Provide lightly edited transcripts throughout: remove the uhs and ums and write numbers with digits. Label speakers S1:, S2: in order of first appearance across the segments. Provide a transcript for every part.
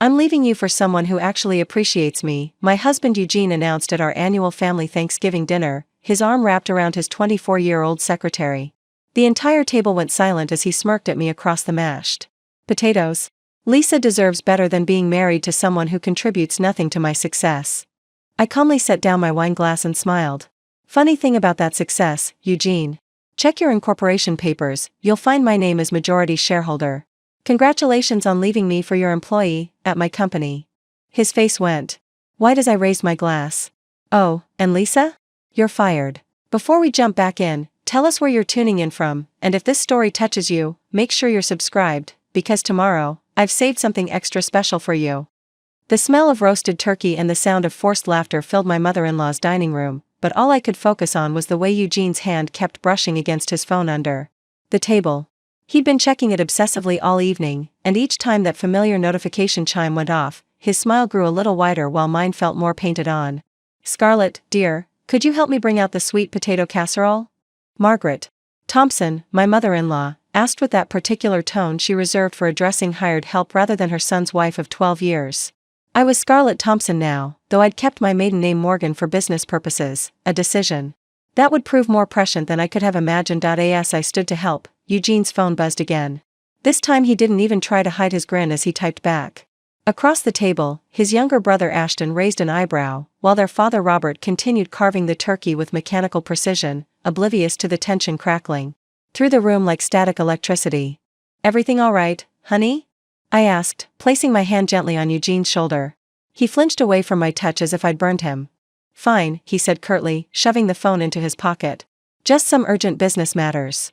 S1: I'm leaving you for someone who actually appreciates me," my husband Eugene announced at our annual family Thanksgiving dinner, his arm wrapped around his 24-year-old secretary. The entire table went silent as he smirked at me across the mashed potatoes. "Lisa deserves better than being married to someone who contributes nothing to my success." I calmly set down my wine glass and smiled. "Funny thing about that success, Eugene. Check your incorporation papers, you'll find my name as majority shareholder. Congratulations on leaving me for your employee at my company." His face went white as I raised my glass. "Oh, and Lisa? You're fired." Before we jump back in, tell us where you're tuning in from, and if this story touches you, make sure you're subscribed, because tomorrow, I've saved something extra special for you. The smell of roasted turkey and the sound of forced laughter filled my mother-in-law's dining room, but all I could focus on was the way Eugene's hand kept brushing against his phone under the table. He'd been checking it obsessively all evening, and each time that familiar notification chime went off, his smile grew a little wider while mine felt more painted on. "Scarlett, dear, could you help me bring out the sweet potato casserole?" Margaret Thompson, my mother-in-law, asked with that particular tone she reserved for addressing hired help rather than her son's wife of 12 years. I was Scarlett Thompson now, though I'd kept my maiden name Morgan for business purposes, a decision that would prove more prescient than I could have imagined. As I stood to help, Eugene's phone buzzed again. This time he didn't even try to hide his grin as he typed back. Across the table, his younger brother Ashton raised an eyebrow, while their father Robert continued carving the turkey with mechanical precision, oblivious to the tension crackling through the room like static electricity. "Everything all right, honey?" I asked, placing my hand gently on Eugene's shoulder. He flinched away from my touch as if I'd burned him. "Fine," he said curtly, shoving the phone into his pocket. "Just some urgent business matters."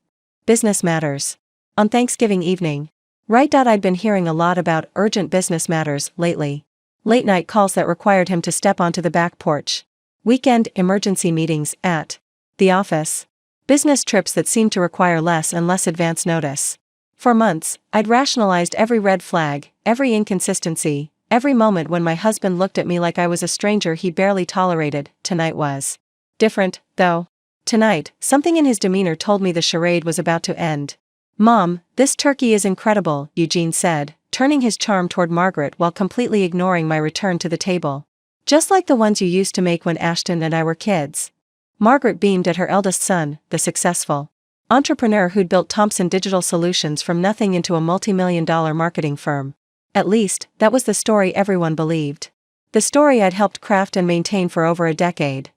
S1: Business matters. On Thanksgiving evening. Right. I'd been hearing a lot about urgent business matters lately. Late night calls that required him to step onto the back porch. Weekend emergency meetings at the office. Business trips that seemed to require less and less advance notice. For months, I'd rationalized every red flag, every inconsistency, every moment when my husband looked at me like I was a stranger he barely tolerated. Tonight was different, though. Tonight, something in his demeanor told me the charade was about to end. "Mom, this turkey is incredible," Eugene said, turning his charm toward Margaret while completely ignoring my return to the table. "Just like the ones you used to make when Ashton and I were kids." Margaret beamed at her eldest son, the successful entrepreneur who'd built Thompson Digital Solutions from nothing into a multi-million-dollar marketing firm. At least, that was the story everyone believed. The story I'd helped craft and maintain for over a decade.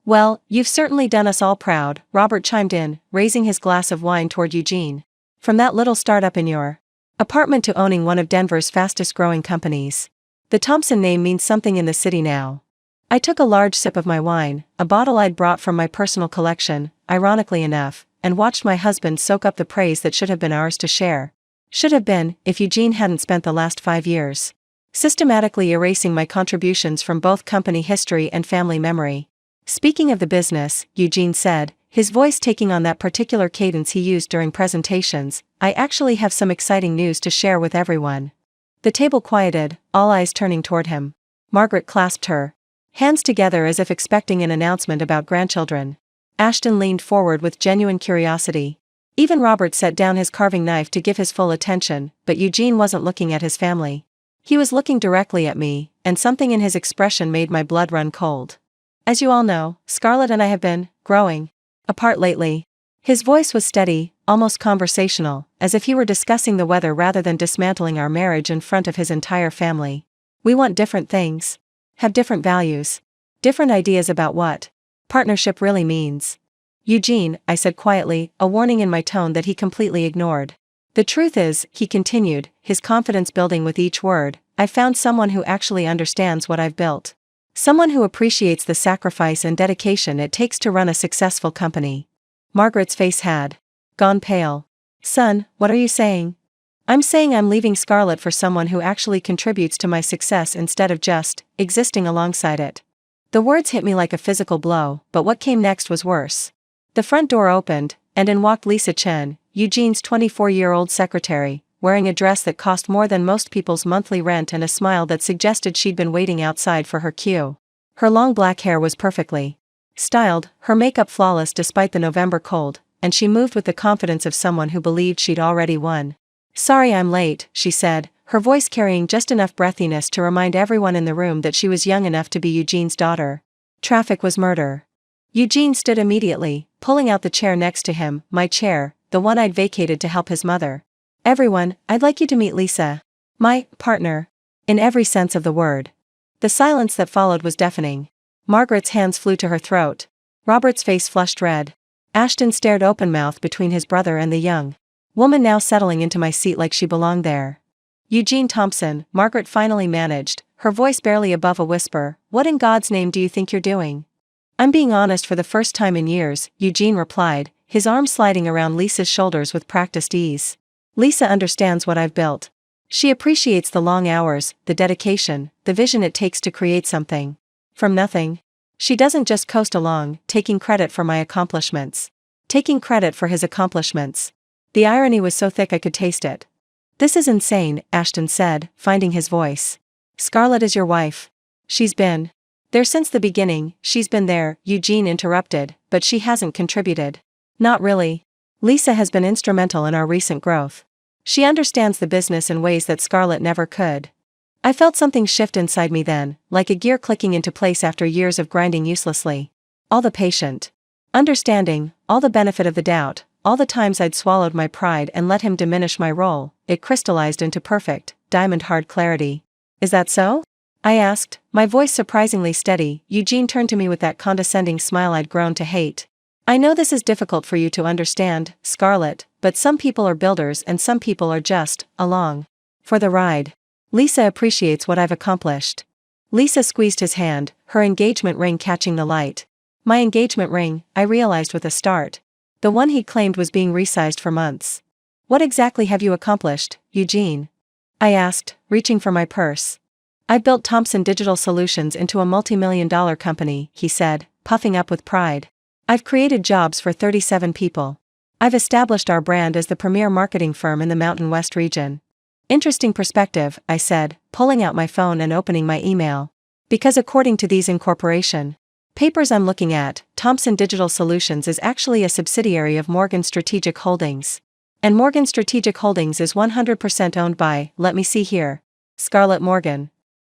S1: "Well, you've certainly done us all proud," Robert chimed in, raising his glass of wine toward Eugene. "From that little startup in your apartment to owning one of Denver's fastest-growing companies. The Thompson name means something in the city now." I took a large sip of my wine, a bottle I'd brought from my personal collection, ironically enough, and watched my husband soak up the praise that should have been ours to share. Should have been, if Eugene hadn't spent the last 5 years systematically erasing my contributions from both company history and family memory. "Speaking of the business," Eugene said, his voice taking on that particular cadence he used during presentations, "I actually have some exciting news to share with everyone." The table quieted, all eyes turning toward him. Margaret clasped her hands together as if expecting an announcement about grandchildren. Ashton leaned forward with genuine curiosity. Even Robert set down his carving knife to give his full attention, but Eugene wasn't looking at his family. He was looking directly at me, and something in his expression made my blood run cold. "As you all know, Scarlett and I have been growing apart lately." His voice was steady, almost conversational, as if he were discussing the weather rather than dismantling our marriage in front of his entire family. "We want different things. Have different values. Different ideas about what partnership really means." "Eugene," I said quietly, a warning in my tone that he completely ignored. "The truth is," he continued, his confidence building with each word, "I found someone who actually understands what I've built. Someone who appreciates the sacrifice and dedication it takes to run a successful company." Margaret's face had gone pale. "Son, what are you saying?" "I'm saying I'm leaving Scarlett for someone who actually contributes to my success instead of just existing alongside it." The words hit me like a physical blow, but what came next was worse. The front door opened, and in walked Lisa Chen, Eugene's 24-year-old secretary, wearing a dress that cost more than most people's monthly rent and a smile that suggested she'd been waiting outside for her cue. Her long black hair was perfectly styled, her makeup flawless despite the November cold, and she moved with the confidence of someone who believed she'd already won. Sorry I'm late, she said, her voice carrying just enough breathiness to remind everyone in the room that she was young enough to be Eugene's daughter. Traffic was murder. Eugene stood immediately, pulling out the chair next to him, my chair, the one I'd vacated to help his mother. Everyone, I'd like you to meet Lisa. My partner. In every sense of the word. The silence that followed was deafening. Margaret's hands flew to her throat. Robert's face flushed red. Ashton stared open-mouthed between his brother and the young woman now settling into my seat like she belonged there. Eugene Thompson, Margaret finally managed, her voice barely above a whisper, what in God's name do you think you're doing? I'm being honest for the first time in years, Eugene replied, his arm sliding around Lisa's shoulders with practiced ease. Lisa understands what I've built. She appreciates the long hours, the dedication, the vision it takes to create something. From nothing. She doesn't just coast along, taking credit for my accomplishments. Taking credit for his accomplishments. The irony was so thick I could taste it. This is insane, Ashton said, finding his voice. Scarlett is your wife. She's been there since the beginning, she's been there, Eugene interrupted, but she hasn't contributed. Not really. Lisa has been instrumental in our recent growth. She understands the business in ways that Scarlett never could. I felt something shift inside me then, like a gear clicking into place after years of grinding uselessly. All the patient understanding, all the benefit of the doubt, all the times I'd swallowed my pride and let him diminish my role, it crystallized into perfect, diamond-hard clarity. Is that so? I asked, my voice surprisingly steady. Eugene turned to me with that condescending smile I'd grown to hate. I know this is difficult for you to understand, Scarlett, but some people are builders and some people are just along for the ride. Lisa appreciates what I've accomplished. Lisa squeezed his hand, her engagement ring catching the light. My engagement ring, I realized with a start. The one he claimed was being resized for months. What exactly have you accomplished, Eugene? I asked, reaching for my purse. I built Thompson Digital Solutions into a multi-million-dollar company, he said, puffing up with pride. I've created jobs for 37 people. I've established our brand as the premier marketing firm in the Mountain West region. Interesting perspective, I said, pulling out my phone and opening my email. Because according to these incorporation papers I'm looking at, Thompson Digital Solutions is actually a subsidiary of Morgan Strategic Holdings. And Morgan Strategic Holdings is 100% owned by, let me see here, Scarlett Morgan.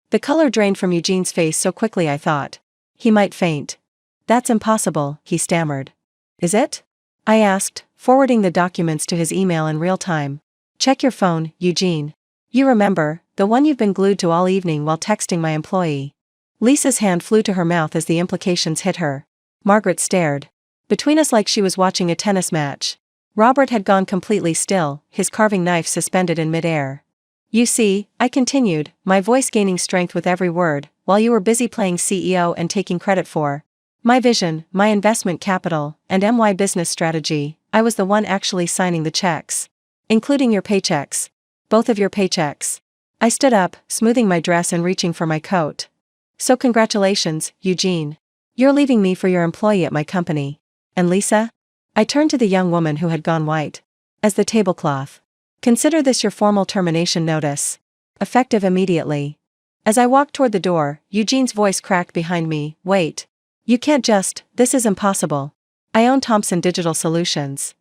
S1: The color drained from Eugene's face so quickly I thought he might faint. That's impossible, he stammered. Is it? I asked, forwarding the documents to his email in real time. Check your phone, Eugene. You remember, the one you've been glued to all evening while texting my employee. Lisa's hand flew to her mouth as the implications hit her. Margaret stared between us like she was watching a tennis match. Robert had gone completely still, his carving knife suspended in midair. You see, I continued, my voice gaining strength with every word, while you were busy playing CEO and taking credit for my vision, my investment capital, and MY business strategy, I was the one actually signing the checks. Including your paychecks. Both of your paychecks. I stood up, smoothing my dress and reaching for my coat. So congratulations, Eugene. You're leaving me for your employee at my company. And Lisa? I turned to the young woman who had gone white as the tablecloth. Consider this your formal termination notice. Effective immediately. As I walked toward the door, Eugene's voice cracked behind me, wait. You can't just, this is impossible. I own Thompson Digital Solutions.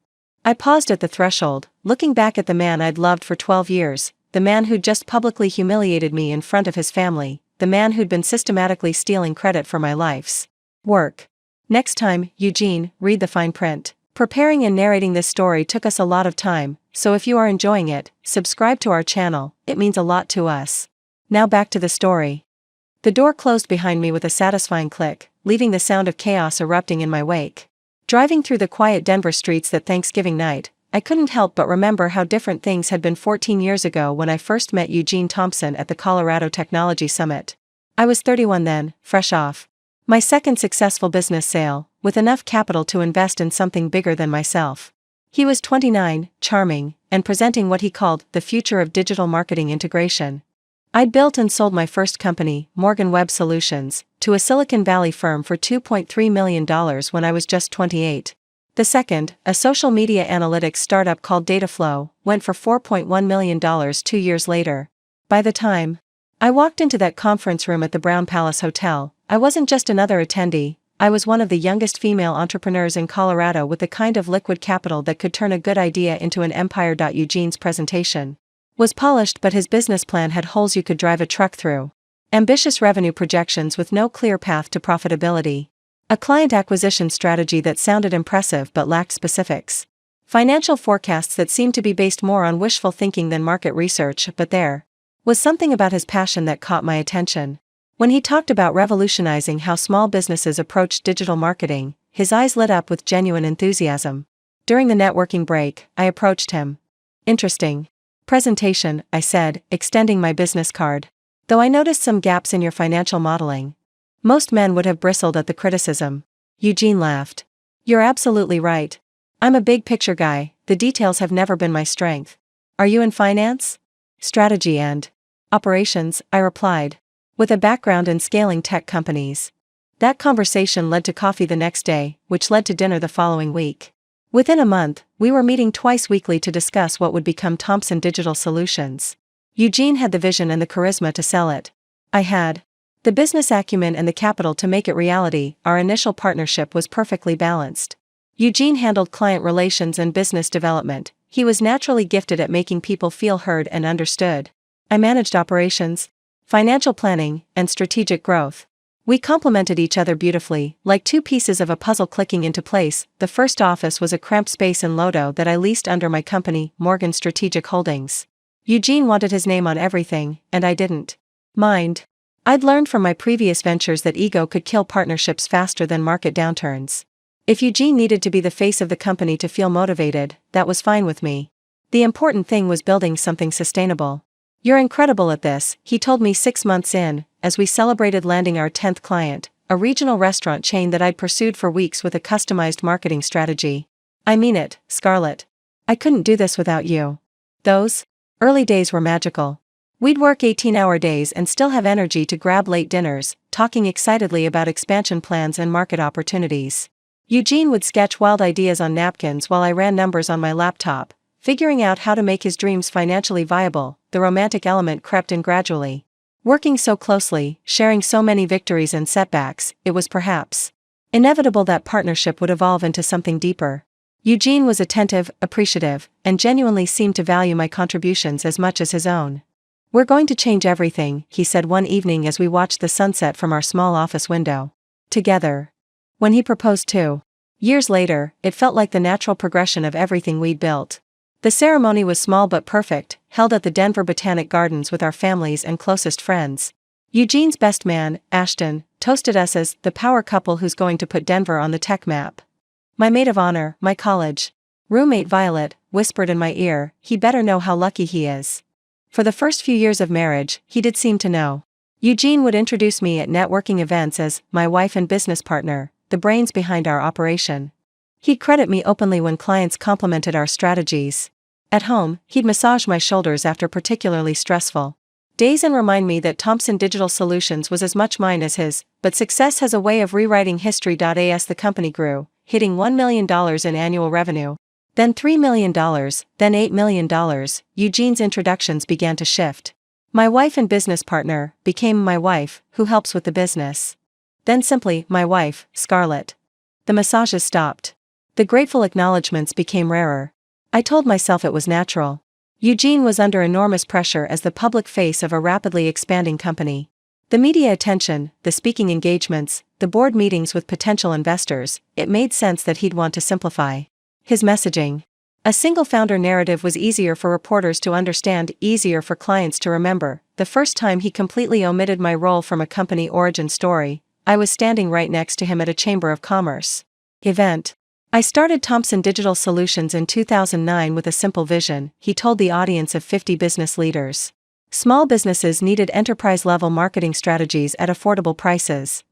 S1: I paused at the threshold, looking back at the man I'd loved for 12 years, the man who'd just publicly humiliated me in front of his family, the man who'd been systematically stealing credit for my life's work. Next time, Eugene, read the fine print. Preparing and narrating this story took us a lot of time, so if you are enjoying it, subscribe to our channel, it means a lot to us. Now back to the story. The door closed behind me with a satisfying click, leaving the sound of chaos erupting in my wake. Driving through the quiet Denver streets that Thanksgiving night, I couldn't help but remember how different things had been 14 years ago when I first met Eugene Thompson at the Colorado Technology Summit. I was 31 then, fresh off my second successful business sale, with enough capital to invest in something bigger than myself. He was 29, charming, and presenting what he called the future of digital marketing integration. I'd built and sold my first company, Morgan Web Solutions, to a Silicon Valley firm for $2.3 million when I was just 28. The second, a social media analytics startup called Dataflow, went for $4.1 million 2 years later. By the time I walked into that conference room at the Brown Palace Hotel, I wasn't just another attendee, I was one of the youngest female entrepreneurs in Colorado with the kind of liquid capital that could turn a good idea into an empire. Eugene's presentation was polished, but his business plan had holes you could drive a truck through. Ambitious revenue projections with no clear path to profitability. A client acquisition strategy that sounded impressive but lacked specifics. Financial forecasts that seemed to be based more on wishful thinking than market research, but there was something about his passion that caught my attention. When he talked about revolutionizing how small businesses approach digital marketing, his eyes lit up with genuine enthusiasm. During the networking break, I approached him. Interesting presentation, I said, extending my business card. Though I noticed some gaps in your financial modeling. Most men would have bristled at the criticism. Eugene laughed. You're absolutely right. I'm a big picture guy, the details have never been my strength. Are you in finance? Strategy and operations, I replied. With a background in scaling tech companies. That conversation led to coffee the next day, which led to dinner the following week. Within a month, we were meeting twice weekly to discuss what would become Thomson Digital Solutions. Eugene had the vision and the charisma to sell it. I had the business acumen and the capital to make it reality. Our initial partnership was perfectly balanced. Eugene handled client relations and business development. He was naturally gifted at making people feel heard and understood. I managed operations, financial planning, and strategic growth. We complemented each other beautifully, like two pieces of a puzzle clicking into place. The first office was a cramped space in Lodo that I leased under my company, Morgan Strategic Holdings. Eugene wanted his name on everything, and I didn't mind. I'd learned from my previous ventures that ego could kill partnerships faster than market downturns. If Eugene needed to be the face of the company to feel motivated, that was fine with me. The important thing was building something sustainable. You're incredible at this, he told me 6 months in, as we celebrated landing our 10th client, a regional restaurant chain that I'd pursued for weeks with a customized marketing strategy. I mean it, Scarlett. I couldn't do this without you. Those early days were magical. We'd work 18-hour days and still have energy to grab late dinners, talking excitedly about expansion plans and market opportunities. Eugene would sketch wild ideas on napkins while I ran numbers on my laptop, figuring out how to make his dreams financially viable. The romantic element crept in gradually. Working so closely, sharing so many victories and setbacks, it was perhaps inevitable that partnership would evolve into something deeper. Eugene was attentive, appreciative, and genuinely seemed to value my contributions as much as his own. We're going to change everything, he said one evening as we watched the sunset from our small office window. Together. When he proposed 2 years later, it felt like the natural progression of everything we'd built. The ceremony was small but perfect, held at the Denver Botanic Gardens with our families and closest friends. Eugene's best man, Ashton, toasted us as the power couple who's going to put Denver on the tech map. My maid of honor, my college roommate Violet, whispered in my ear, he better know how lucky he is. For the first few years of marriage, he did seem to know. Eugene would introduce me at networking events as my wife and business partner, the brains behind our operation. He'd credit me openly when clients complimented our strategies. At home, he'd massage my shoulders after particularly stressful days and remind me that Thomson Digital Solutions was as much mine as his, but success has a way of rewriting history. As the company grew, hitting $1 million in annual revenue, then $3 million, then $8 million, Eugene's introductions began to shift. My wife and business partner became my wife, who helps with the business. Then simply, my wife, Scarlett. The massages stopped. The grateful acknowledgments became rarer. I told myself it was natural. Eugene was under enormous pressure as the public face of a rapidly expanding company. The media attention, the speaking engagements, the board meetings with potential investors, it made sense that he'd want to simplify his messaging. A single founder narrative was easier for reporters to understand, easier for clients to remember. The first time he completely omitted my role from a company origin story, I was standing right next to him at a Chamber of Commerce event. I started Thomson Digital Solutions in 2009 with a simple vision, he told the audience of 50 business leaders. Small businesses needed enterprise-level marketing strategies at affordable prices.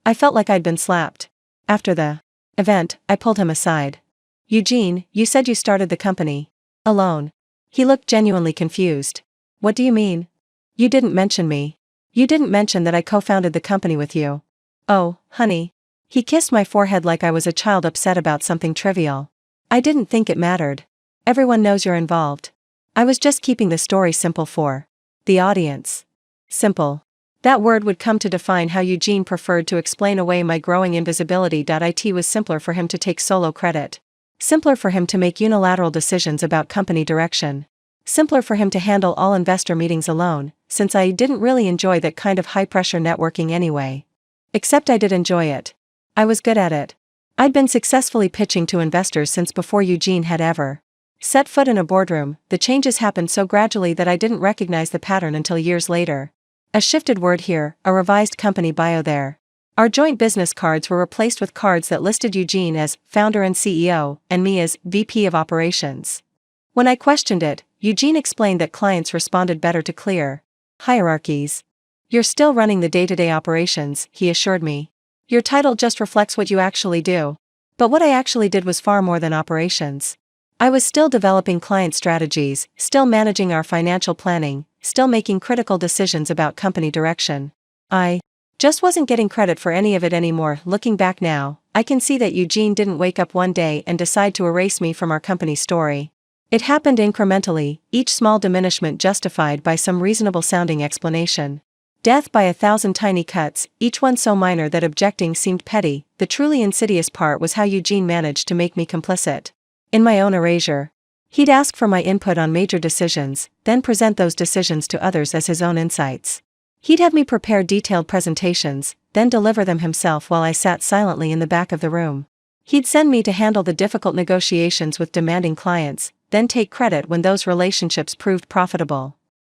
S1: I felt like I'd been slapped. After the event, I pulled him aside. Eugene, you said you started the company alone. He looked genuinely confused. What do you mean? You didn't mention me. You didn't mention that I co-founded the company with you. Oh, honey. He kissed my forehead like I was a child upset about something trivial. I didn't think it mattered. Everyone knows you're involved. I was just keeping the story simple for the audience. Simple. That word would come to define how Eugene preferred to explain away my growing invisibility. It was simpler for him to take solo credit. Simpler for him to make unilateral decisions about company direction. Simpler for him to handle all investor meetings alone, since I didn't really enjoy that kind of high-pressure networking anyway. Except I did enjoy it. I was good at it. I'd been successfully pitching to investors since before Eugene had ever set foot in a boardroom. The changes happened so gradually that I didn't recognize the pattern until years later. A shifted word here, a revised company bio there. Our joint business cards were replaced with cards that listed Eugene as founder and CEO, and me as VP of operations. When I questioned it, Eugene explained that clients responded better to clear hierarchies. You're still running the day-to-day operations, he assured me. Your title just reflects what you actually do. But what I actually did was far more than operations. I was still developing client strategies, still managing our financial planning, still making critical decisions about company direction. I just wasn't getting credit for any of it anymore. Looking back now, I can see that Eugene didn't wake up one day and decide to erase me from our company story. It happened incrementally, each small diminishment justified by some reasonable-sounding explanation. Death by 1,000 tiny cuts, each one so minor that objecting seemed petty. The truly insidious part was how Eugene managed to make me complicit in my own erasure. He'd ask for my input on major decisions, then present those decisions to others as his own insights. He'd have me prepare detailed presentations, then deliver them himself while I sat silently in the back of the room. He'd send me to handle the difficult negotiations with demanding clients, then take credit when those relationships proved profitable.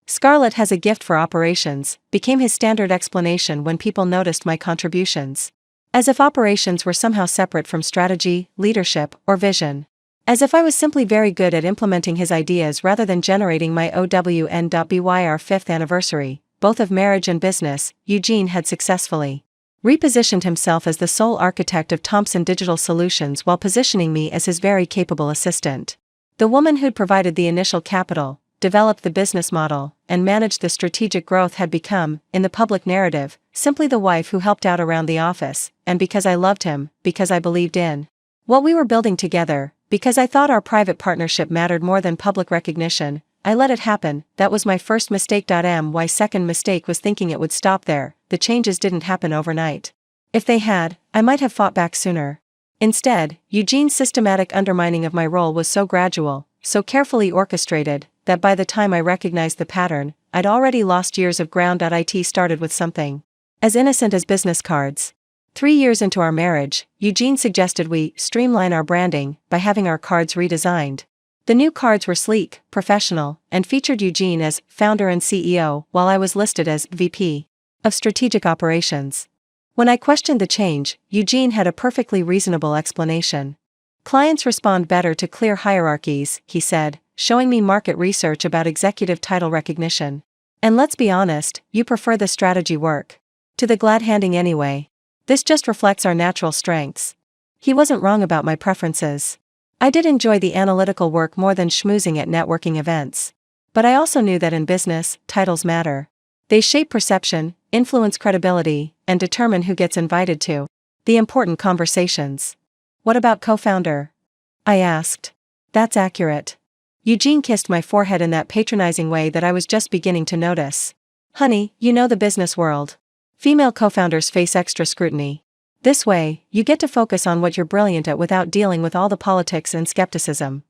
S1: Scarlett has a gift for operations, became his standard explanation when people noticed my contributions. As if operations were somehow separate from strategy, leadership, or vision. As if I was simply very good at implementing his ideas rather than generating my OWN.BY. Our 5th anniversary, both of marriage and business, Eugene had successfully repositioned himself as the sole architect of Thomson Digital Solutions while positioning me as his very capable assistant. The woman who'd provided the initial capital, developed the business model, and managed the strategic growth had become, in the public narrative, simply the wife who helped out around the office, and because I loved him, because I believed in what we were building together, because I thought our private partnership mattered more than public recognition, I let it happen. That was my first mistake. My second mistake was thinking it would stop there. The changes didn't happen overnight. If they had, I might have fought back sooner. Instead, Eugene's systematic undermining of my role was so gradual, so carefully orchestrated, that by the time I recognized the pattern, I'd already lost years of ground. It started with something as innocent as business cards. 3 years into our marriage, Eugene suggested we streamline our branding by having our cards redesigned. The new cards were sleek, professional, and featured Eugene as founder and CEO, while I was listed as VP of Strategic Operations. When I questioned the change, Eugene had a perfectly reasonable explanation. Clients respond better to clear hierarchies, he said, showing me market research about executive title recognition. And let's be honest, you prefer the strategy work to the glad-handing anyway. This just reflects our natural strengths. He wasn't wrong about my preferences. I did enjoy the analytical work more than schmoozing at networking events. But I also knew that in business, titles matter. They shape perception, influence credibility, and determine who gets invited to the important conversations. What about co-founder? I asked. That's accurate. Eugene kissed my forehead in that patronizing way that I was just beginning to notice. Honey, you know the business world. Female co-founders face extra scrutiny. This way, you get to focus on what you're brilliant at without dealing with all the politics and skepticism.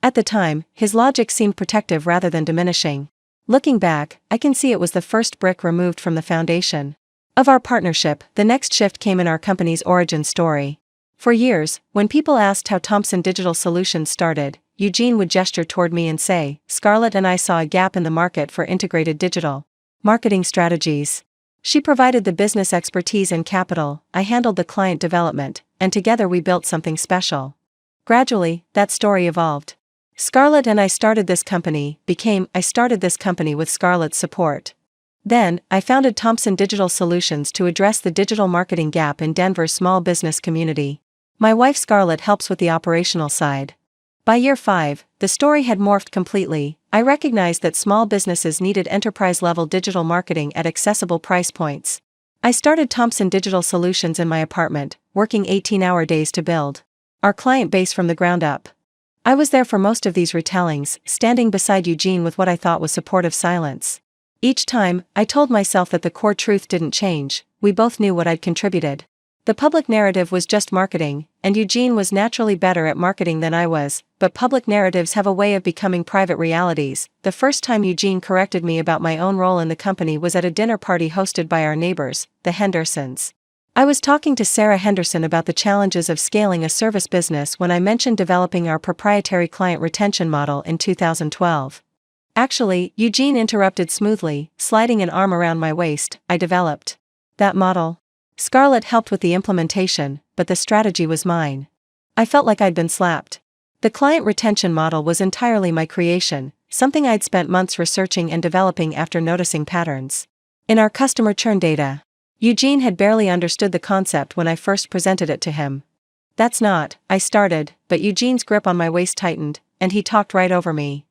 S1: At the time, his logic seemed protective rather than diminishing. Looking back, I can see it was the first brick removed from the foundation of our partnership. The next shift came in our company's origin story. For years, when people asked how Thomson Digital Solutions started, Eugene would gesture toward me and say, Scarlett and I saw a gap in the market for integrated digital marketing strategies. She provided the business expertise and capital, I handled the client development, and together we built something special. Gradually, that story evolved. Scarlett and I started this company, I started this company with Scarlett's support. Then, I founded Thomson Digital Solutions to address the digital marketing gap in Denver's small business community. My wife Scarlett helps with the operational side. By year 5, the story had morphed completely. I recognized that small businesses needed enterprise-level digital marketing at accessible price points. I started Thomson Digital Solutions in my apartment, working 18-hour days to build our client base from the ground up. I was there for most of these retellings, standing beside Eugene with what I thought was supportive silence. Each time, I told myself that the core truth didn't change, we both knew what I'd contributed. The public narrative was just marketing, and Eugene was naturally better at marketing than I was, but public narratives have a way of becoming private realities. The first time Eugene corrected me about my own role in the company was at a dinner party hosted by our neighbors, the Hendersons. I was talking to Sarah Henderson about the challenges of scaling a service business when I mentioned developing our proprietary client retention model in 2012. Actually, Eugene interrupted smoothly, sliding an arm around my waist. I developed that model. Scarlett helped with the implementation, but the strategy was mine. I felt like I'd been slapped. The client retention model was entirely my creation, something I'd spent months researching and developing after noticing patterns in our customer churn data. Eugene had barely understood the concept when I first presented it to him. That's not, I started, but Eugene's grip on my waist tightened, and he talked right over me.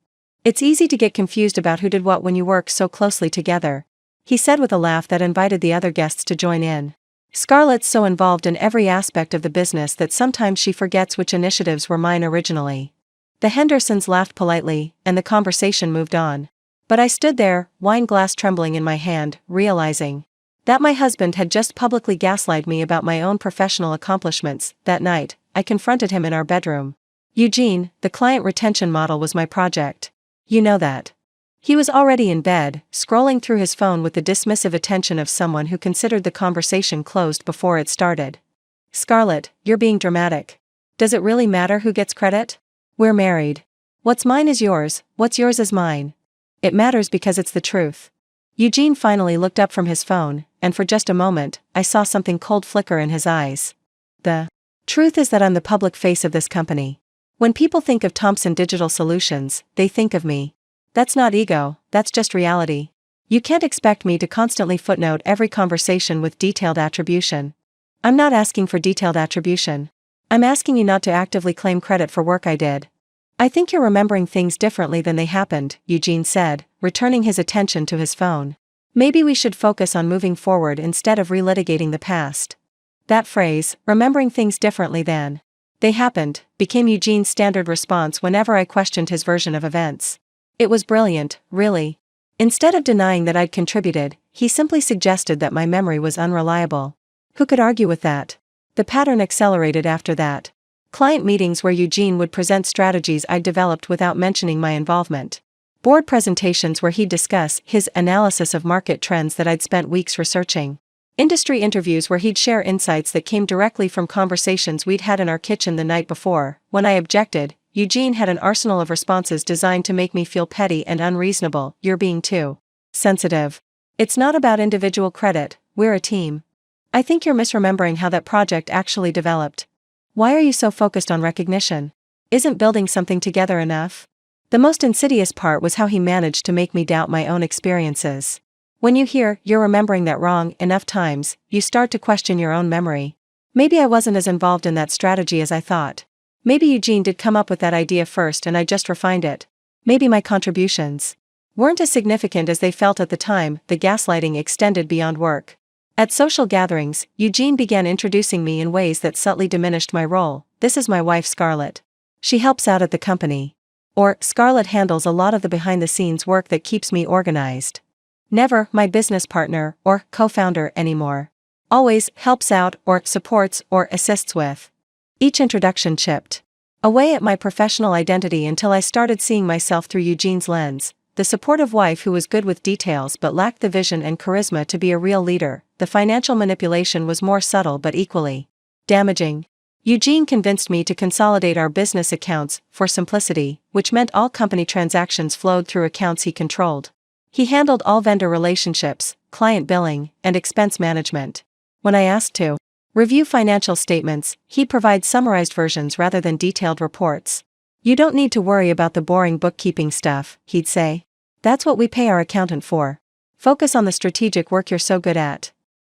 S1: It's easy to get confused about who did what when you work so closely together, he said with a laugh that invited the other guests to join in. Scarlett's so involved in every aspect of the business that sometimes she forgets which initiatives were mine originally. The Hendersons laughed politely, and the conversation moved on. But I stood there, wine glass trembling in my hand, realizing that my husband had just publicly gaslighted me about my own professional accomplishments. That night, I confronted him in our bedroom. Eugene, the client retention model was my project. You know that. He was already in bed, scrolling through his phone with the dismissive attention of someone who considered the conversation closed before it started. Scarlett, you're being dramatic. Does it really matter who gets credit? We're married. What's mine is yours, what's yours is mine. It matters because it's the truth. Eugene finally looked up from his phone, and for just a moment, I saw something cold flicker in his eyes. The truth is that I'm the public face of this company. When people think of Thompson Digital Solutions, they think of me. That's not ego, that's just reality. You can't expect me to constantly footnote every conversation with detailed attribution. I'm not asking for detailed attribution. I'm asking you not to actively claim credit for work I did. I think you're remembering things differently than they happened, Eugene said, returning his attention to his phone. Maybe we should focus on moving forward instead of relitigating the past. That phrase, remembering things differently than they happened, became Eugene's standard response whenever I questioned his version of events. It was brilliant, really. Instead of denying that I'd contributed, he simply suggested that my memory was unreliable. Who could argue with that? The pattern accelerated after that. Client meetings where Eugene would present strategies I'd developed without mentioning my involvement. Board presentations where he'd discuss his analysis of market trends that I'd spent weeks researching. Industry interviews where he'd share insights that came directly from conversations we'd had in our kitchen the night before. When I objected, Eugene had an arsenal of responses designed to make me feel petty and unreasonable. You're being too sensitive. It's not about individual credit, we're a team. I think you're misremembering how that project actually developed. Why are you so focused on recognition? Isn't building something together enough? The most insidious part was how he managed to make me doubt my own experiences. When you hear, you're remembering that wrong enough times, you start to question your own memory. Maybe I wasn't as involved in that strategy as I thought. Maybe Eugene did come up with that idea first and I just refined it. Maybe my contributions weren't as significant as they felt at the time. The gaslighting extended beyond work. At social gatherings, Eugene began introducing me in ways that subtly diminished my role. This is my wife Scarlett. She helps out at the company. Or, Scarlett handles a lot of the behind-the-scenes work that keeps me organized. Never my business partner or co-founder anymore. Always helps out or supports or assists with. Each introduction chipped away at my professional identity until I started seeing myself through Eugene's lens, the supportive wife who was good with details but lacked the vision and charisma to be a real leader. The financial manipulation was more subtle but equally damaging. Eugene convinced me to consolidate our business accounts for simplicity, which meant all company transactions flowed through accounts he controlled. He handled all vendor relationships, client billing, and expense management. When I asked to review financial statements, he'd provide summarized versions rather than detailed reports. You don't need to worry about the boring bookkeeping stuff, he'd say. That's what we pay our accountant for. Focus on the strategic work you're so good at.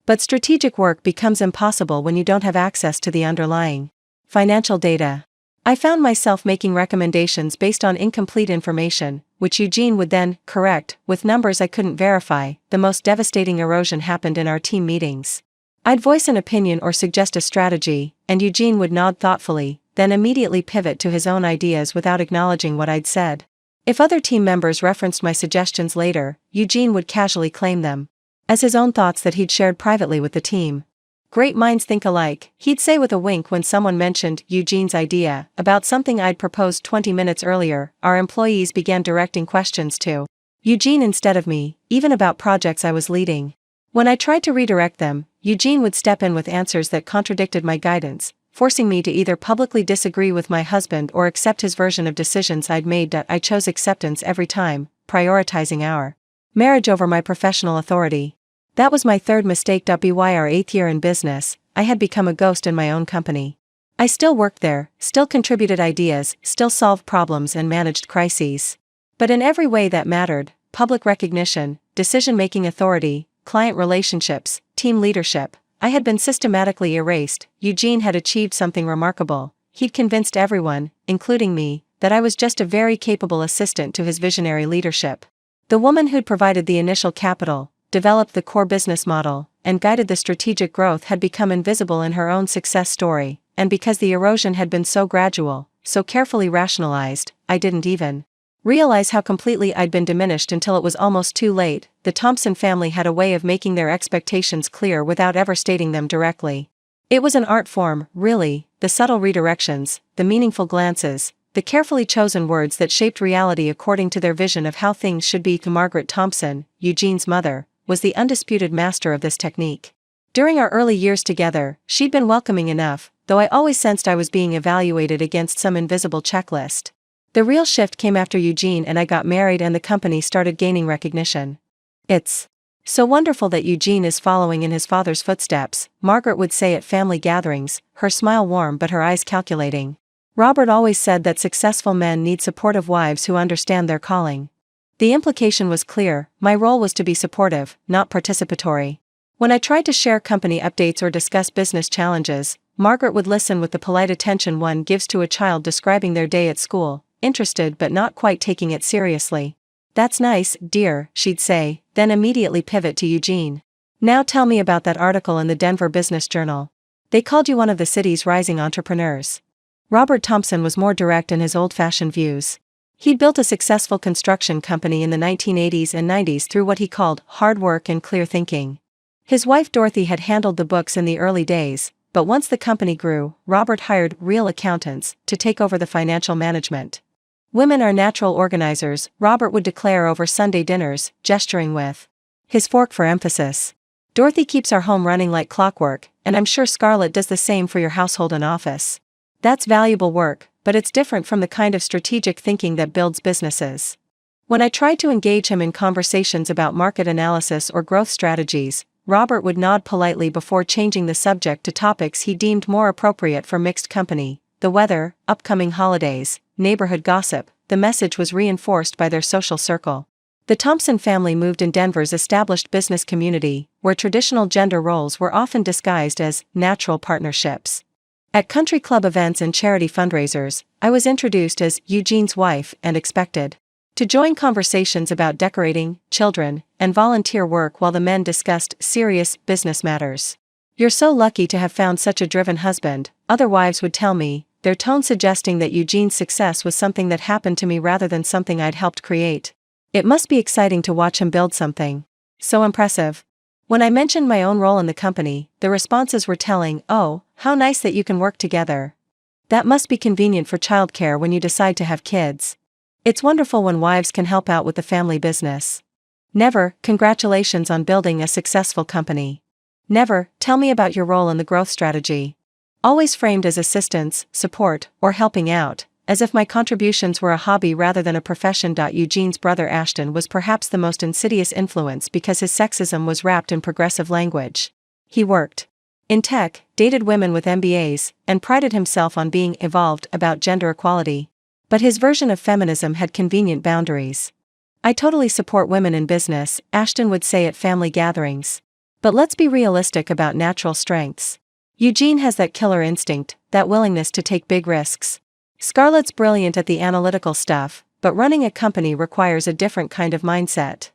S1: But strategic work becomes impossible when you don't have access to the underlying financial data. I found myself making recommendations based on incomplete information, which Eugene would then correct with numbers I couldn't verify. The most devastating erosion happened in our team meetings. I'd voice an opinion or suggest a strategy, and Eugene would nod thoughtfully, then immediately pivot to his own ideas without acknowledging what I'd said. If other team members referenced my suggestions later, Eugene would casually claim them as his own thoughts that he'd shared privately with the team. Great minds think alike, he'd say with a wink when someone mentioned Eugene's idea about something I'd proposed 20 minutes earlier. Our employees began directing questions to Eugene instead of me, even about projects I was leading. When I tried to redirect them, Eugene would step in with answers that contradicted my guidance, forcing me to either publicly disagree with my husband or accept his version of decisions I'd made. I chose acceptance every time, prioritizing our marriage over my professional authority. That was my third mistake. By our 8th year in business, I had become a ghost in my own company. I still worked there, still contributed ideas, still solved problems and managed crises. But in every way that mattered, public recognition, decision-making authority, client relationships, team leadership, I had been systematically erased. Eugene had achieved something remarkable. He'd convinced everyone, including me, that I was just a very capable assistant to his visionary leadership. The woman who'd provided the initial capital, developed the core business model, and guided the strategic growth had become invisible in her own success story, and because the erosion had been so gradual, so carefully rationalized, I didn't even realize how completely I'd been diminished until it was almost too late. The Thompson family had a way of making their expectations clear without ever stating them directly. It was an art form, really, the subtle redirections, the meaningful glances, the carefully chosen words that shaped reality according to their vision of how things should be. Margaret Thompson, Eugene's mother, was the undisputed master of this technique. During our early years together, she'd been welcoming enough, though I always sensed I was being evaluated against some invisible checklist. The real shift came after Eugene and I got married and the company started gaining recognition. "It's so wonderful that Eugene is following in his father's footsteps," Margaret would say at family gatherings, her smile warm but her eyes calculating. Robert always said that successful men need supportive wives who understand their calling. The implication was clear, my role was to be supportive, not participatory. When I tried to share company updates or discuss business challenges, Margaret would listen with the polite attention one gives to a child describing their day at school, interested but not quite taking it seriously. "That's nice, dear," she'd say, then immediately pivot to Eugene. "Now tell me about that article in the Denver Business Journal. They called you one of the city's rising entrepreneurs." Robert Thompson was more direct in his old-fashioned views. He'd built a successful construction company in the 1980s and 90s through what he called hard work and clear thinking. His wife Dorothy had handled the books in the early days, but once the company grew, Robert hired real accountants to take over the financial management. "Women are natural organizers," Robert would declare over Sunday dinners, gesturing with his fork for emphasis. "Dorothy keeps our home running like clockwork, and I'm sure Scarlett does the same for your household and office. That's valuable work, but it's different from the kind of strategic thinking that builds businesses." When I tried to engage him in conversations about market analysis or growth strategies, Robert would nod politely before changing the subject to topics he deemed more appropriate for mixed company: the weather, upcoming holidays, neighborhood gossip. The message was reinforced by their social circle. The Thompson family moved in Denver's established business community, where traditional gender roles were often disguised as natural partnerships. At country club events and charity fundraisers, I was introduced as Eugene's wife and expected to join conversations about decorating, children, and volunteer work while the men discussed serious business matters. "You're so lucky to have found such a driven husband," other wives would tell me, their tone suggesting that Eugene's success was something that happened to me rather than something I'd helped create. "It must be exciting to watch him build something so impressive." When I mentioned my own role in the company, the responses were telling. "Oh, how nice that you can work together. That must be convenient for childcare when you decide to have kids. It's wonderful when wives can help out with the family business." Never, "Congratulations on building a successful company." Never, "Tell me about your role in the growth strategy." Always framed as assistance, support, or helping out, as if my contributions were a hobby rather than a profession. Eugene's brother Ashton was perhaps the most insidious influence because his sexism was wrapped in progressive language. He worked in tech, dated women with MBAs, and prided himself on being evolved about gender equality. But his version of feminism had convenient boundaries. "I totally support women in business," Ashton would say at family gatherings. "But let's be realistic about natural strengths. Eugene has that killer instinct, that willingness to take big risks. Scarlett's brilliant at the analytical stuff, but running a company requires a different kind of mindset."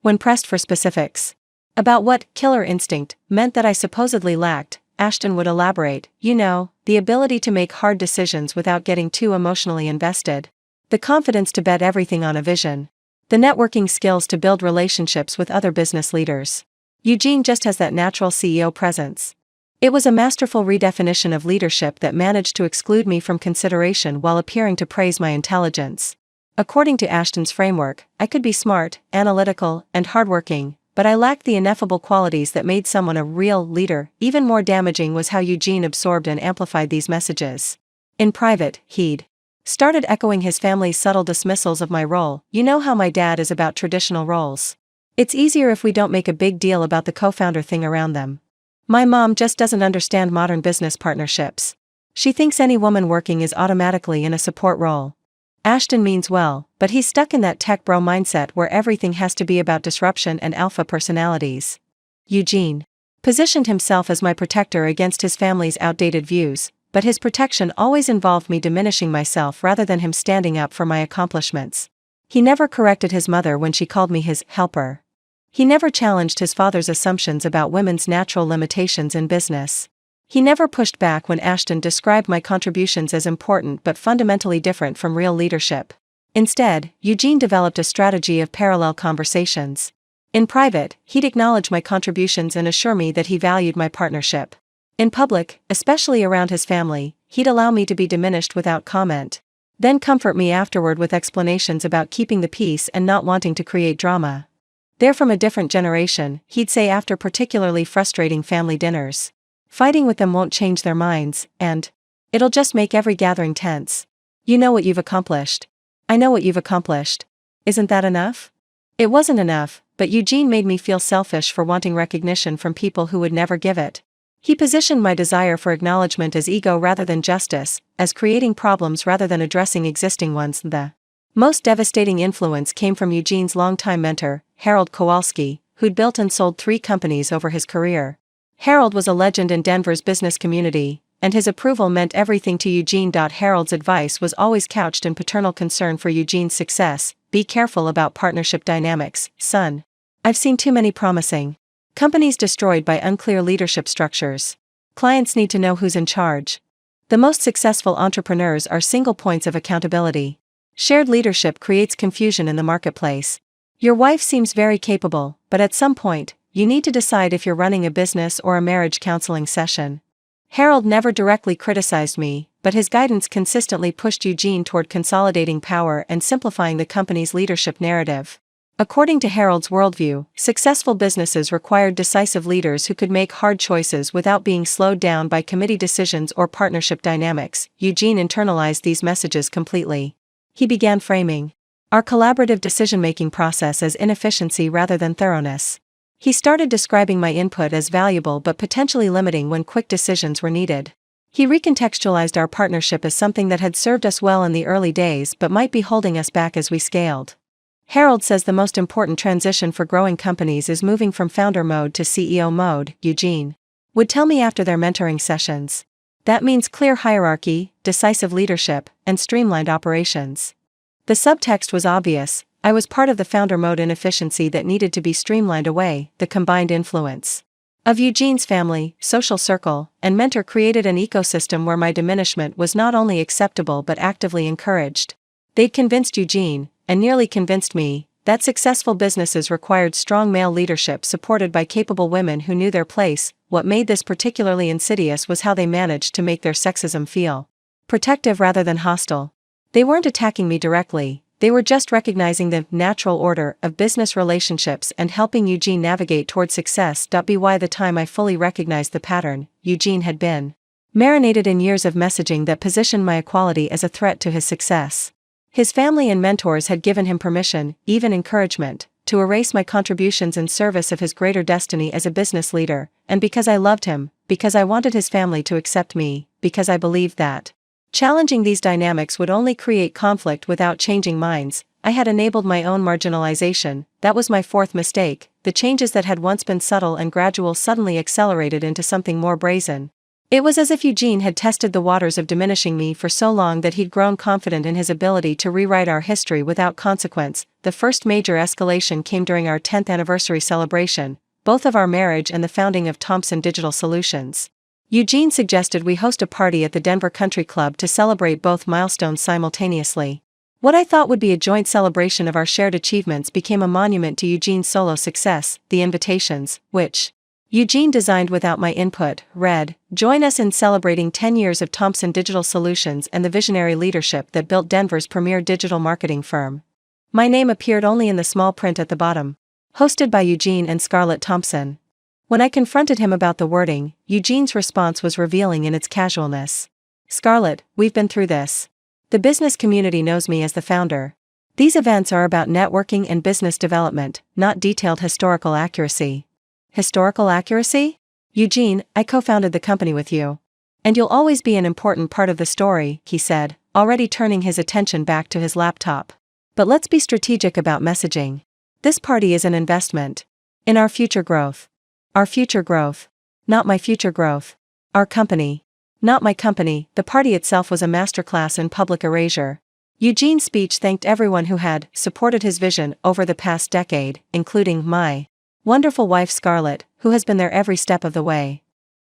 S1: When pressed for specifics about what killer instinct meant that I supposedly lacked, Ashton would elaborate, "You know, the ability to make hard decisions without getting too emotionally invested." The confidence to bet everything on a vision. The networking skills to build relationships with other business leaders. Eugene just has that natural CEO presence. It was a masterful redefinition of leadership that managed to exclude me from consideration while appearing to praise my intelligence. According to Ashton's framework, I could be smart, analytical, and hardworking, but I lacked the ineffable qualities that made someone a real leader. Even more damaging was how Eugene absorbed and amplified these messages. In private, he'd started echoing his family's subtle dismissals of my role. You know how my dad is about traditional roles. It's easier if we don't make a big deal about the co-founder thing around them. My mom just doesn't understand modern business partnerships. She thinks any woman working is automatically in a support role. Ashton means well, but he's stuck in that tech bro mindset where everything has to be about disruption and alpha personalities. Eugene positioned himself as my protector against his family's outdated views, but his protection always involved me diminishing myself rather than him standing up for my accomplishments. He never corrected his mother when she called me his helper. He never challenged his father's assumptions about women's natural limitations in business. He never pushed back when Ashton described my contributions as important but fundamentally different from real leadership. Instead, Eugene developed a strategy of parallel conversations. In private, he'd acknowledge my contributions and assure me that he valued my partnership. In public, especially around his family, he'd allow me to be diminished without comment. Then comfort me afterward with explanations about keeping the peace and not wanting to create drama. They're from a different generation, he'd say after particularly frustrating family dinners. Fighting with them won't change their minds, and it'll just make every gathering tense. You know what you've accomplished. I know what you've accomplished. Isn't that enough? It wasn't enough, but Eugene made me feel selfish for wanting recognition from people who would never give it. He positioned my desire for acknowledgement as ego rather than justice, as creating problems rather than addressing existing ones. The most devastating influence came from Eugene's longtime mentor, Harold Kowalski, who'd built and sold 3 companies over his career. Harold was a legend in Denver's business community, and his approval meant everything to Eugene. Harold's advice was always couched in paternal concern for Eugene's success. Be careful about partnership dynamics, son. I've seen too many promising companies destroyed by unclear leadership structures. Clients need to know who's in charge. The most successful entrepreneurs are single points of accountability. Shared leadership creates confusion in the marketplace. Your wife seems very capable, but at some point, you need to decide if you're running a business or a marriage counseling session. Harold never directly criticized me, but his guidance consistently pushed Eugene toward consolidating power and simplifying the company's leadership narrative. According to Harold's worldview, successful businesses required decisive leaders who could make hard choices without being slowed down by committee decisions or partnership dynamics. Eugene internalized these messages completely. He began framing our collaborative decision-making process as inefficiency rather than thoroughness. He started describing my input as valuable but potentially limiting when quick decisions were needed. He recontextualized our partnership as something that had served us well in the early days but might be holding us back as we scaled. Harold says the most important transition for growing companies is moving from founder mode to CEO mode, Eugene would tell me after their mentoring sessions. That means clear hierarchy, decisive leadership, and streamlined operations. The subtext was obvious. I was part of the founder mode inefficiency that needed to be streamlined away. The combined influence of Eugene's family, social circle, and mentor created an ecosystem where my diminishment was not only acceptable but actively encouraged. They'd convinced Eugene, and nearly convinced me, that successful businesses required strong male leadership supported by capable women who knew their place. What made this particularly insidious was how they managed to make their sexism feel protective rather than hostile. They weren't attacking me directly. They were just recognizing the natural order of business relationships and helping Eugene navigate toward success. By the time I fully recognized the pattern, Eugene had been marinated in years of messaging that positioned my equality as a threat to his success. His family and mentors had given him permission, even encouragement, to erase my contributions in service of his greater destiny as a business leader, and because I loved him, because I wanted his family to accept me, because I believed that challenging these dynamics would only create conflict without changing minds, I had enabled my own marginalization. That was my fourth mistake. The changes that had once been subtle and gradual suddenly accelerated into something more brazen. It was as if Eugene had tested the waters of diminishing me for so long that he'd grown confident in his ability to rewrite our history without consequence. The first major escalation came during our 10th anniversary celebration, both of our marriage and the founding of Thompson Digital Solutions. Eugene suggested we host a party at the Denver Country Club to celebrate both milestones simultaneously. What I thought would be a joint celebration of our shared achievements became a monument to Eugene's solo success. The invitations, which Eugene designed without my input, read, "Join us in celebrating 10 years of Thomson Digital Solutions and the visionary leadership that built Denver's premier digital marketing firm." My name appeared only in the small print at the bottom. Hosted by Eugene and Scarlett Thompson. When I confronted him about the wording, Eugene's response was revealing in its casualness. "Scarlett, we've been through this. The business community knows me as the founder. These events are about networking and business development, not detailed historical accuracy." Historical accuracy? "Eugene, I co-founded the company with you. And you'll always be an important part of the story," he said, already turning his attention back to his laptop. "But let's be strategic about messaging. This party is an investment in our future growth. Our future growth. Not my future growth. Our company. Not my company." The party itself was a masterclass in public erasure. Eugene's speech thanked everyone who had supported his vision over the past decade, including my wonderful wife Scarlett, who has been there every step of the way.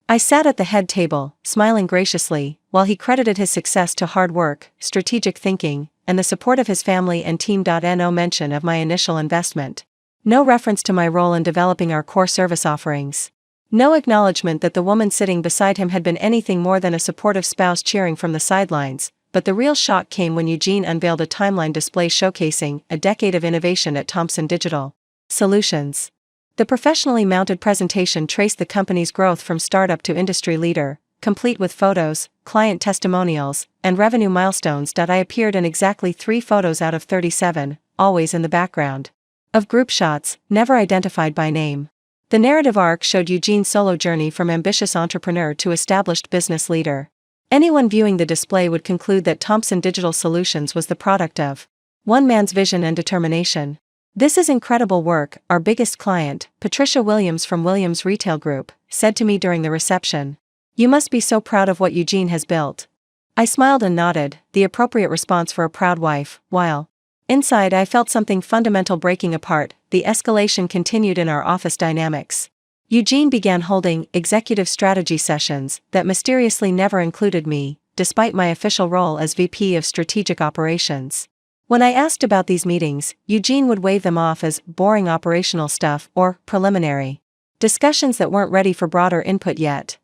S1: I sat at the head table, smiling graciously, while he credited his success to hard work, strategic thinking, and the support of his family and team. No mention of my initial investment. No reference to my role in developing our core service offerings. No acknowledgement that the woman sitting beside him had been anything more than a supportive spouse cheering from the sidelines. But the real shock came when Eugene unveiled a timeline display showcasing a decade of innovation at Thomson Digital Solutions. The professionally mounted presentation traced the company's growth from startup to industry leader, complete with photos, client testimonials, and revenue milestones. I appeared in exactly 3 photos out of 37, always in the background of group shots, never identified by name. The narrative arc showed Eugene's solo journey from ambitious entrepreneur to established business leader. Anyone viewing the display would conclude that Thomson Digital Solutions was the product of one man's vision and determination. "This is incredible work," our biggest client, Patricia Williams from Williams Retail Group, said to me during the reception. "You must be so proud of what Eugene has built." I smiled and nodded, the appropriate response for a proud wife, while inside I felt something fundamental breaking apart. The escalation continued in our office dynamics. Eugene began holding executive strategy sessions that mysteriously never included me, despite my official role as VP of Strategic Operations. When I asked about these meetings, Eugene would wave them off as boring operational stuff or preliminary discussions that weren't ready for broader input yet.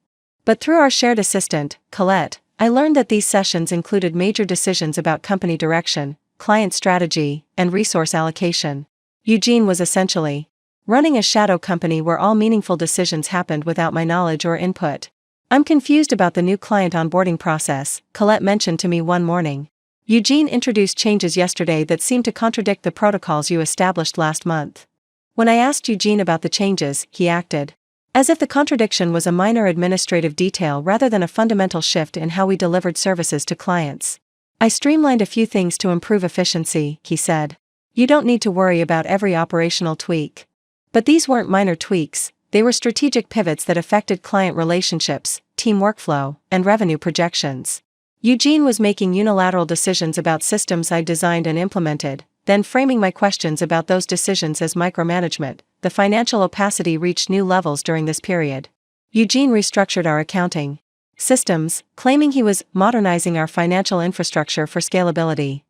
S1: But through our shared assistant, Colette, I learned that these sessions included major decisions about company direction, client strategy, and resource allocation. Eugene was essentially running a shadow company where all meaningful decisions happened without my knowledge or input. "I'm confused about the new client onboarding process," Colette mentioned to me one morning. "Eugene introduced changes yesterday that seem to contradict the protocols you established last month." When I asked Eugene about the changes, he acted as if the contradiction was a minor administrative detail rather than a fundamental shift in how we delivered services to clients. "I streamlined a few things to improve efficiency," he said. "You don't need to worry about every operational tweak." But these weren't minor tweaks, they were strategic pivots that affected client relationships, team workflow, and revenue projections. Eugene was making unilateral decisions about systems I designed and implemented, then framing my questions about those decisions as micromanagement. The financial opacity reached new levels during this period. Eugene restructured our accounting systems, claiming he was modernizing our financial infrastructure for scalability.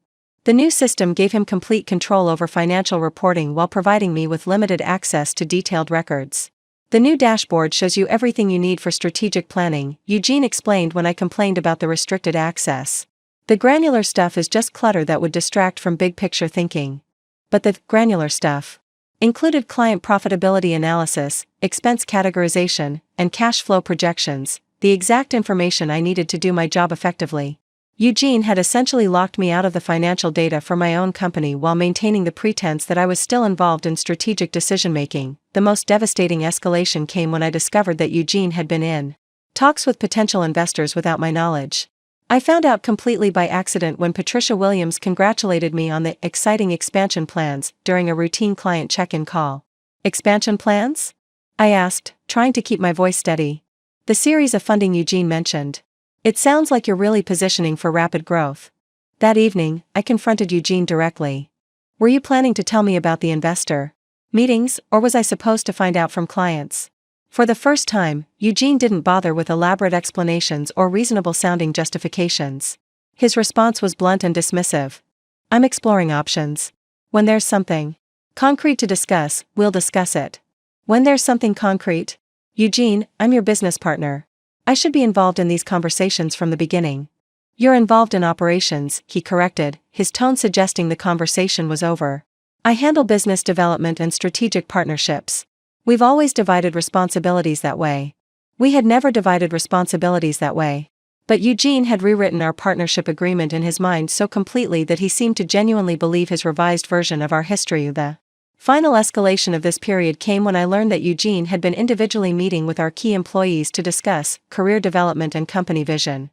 S1: The new system gave him complete control over financial reporting while providing me with limited access to detailed records. "The new dashboard shows you everything you need for strategic planning," Eugene explained when I complained about the restricted access. "The granular stuff is just clutter that would distract from big-picture thinking." But the granular stuff included client profitability analysis, expense categorization, and cash flow projections, the exact information I needed to do my job effectively. Eugene had essentially locked me out of the financial data for my own company while maintaining the pretense that I was still involved in strategic decision-making. The most devastating escalation came when I discovered that Eugene had been in talks with potential investors without my knowledge. I found out completely by accident when Patricia Williams congratulated me on the exciting expansion plans during a routine client check-in call. "Expansion plans?" I asked, trying to keep my voice steady. "The series of funding Eugene mentioned. It sounds like you're really positioning for rapid growth." That evening, I confronted Eugene directly. "Were you planning to tell me about the investor meetings, or was I supposed to find out from clients?" For the first time, Eugene didn't bother with elaborate explanations or reasonable-sounding justifications. His response was blunt and dismissive. I'm exploring options. When there's something concrete to discuss, we'll discuss it. When there's something concrete? Eugene, I'm your business partner. I should be involved in these conversations from the beginning. You're involved in operations, he corrected, his tone suggesting the conversation was over. I handle business development and strategic partnerships. We've always divided responsibilities that way. We had never divided responsibilities that way. But Eugene had rewritten our partnership agreement in his mind so completely that he seemed to genuinely believe his revised version of our history. The final escalation of this period came when I learned that Eugene had been individually meeting with our key employees to discuss career development and company vision.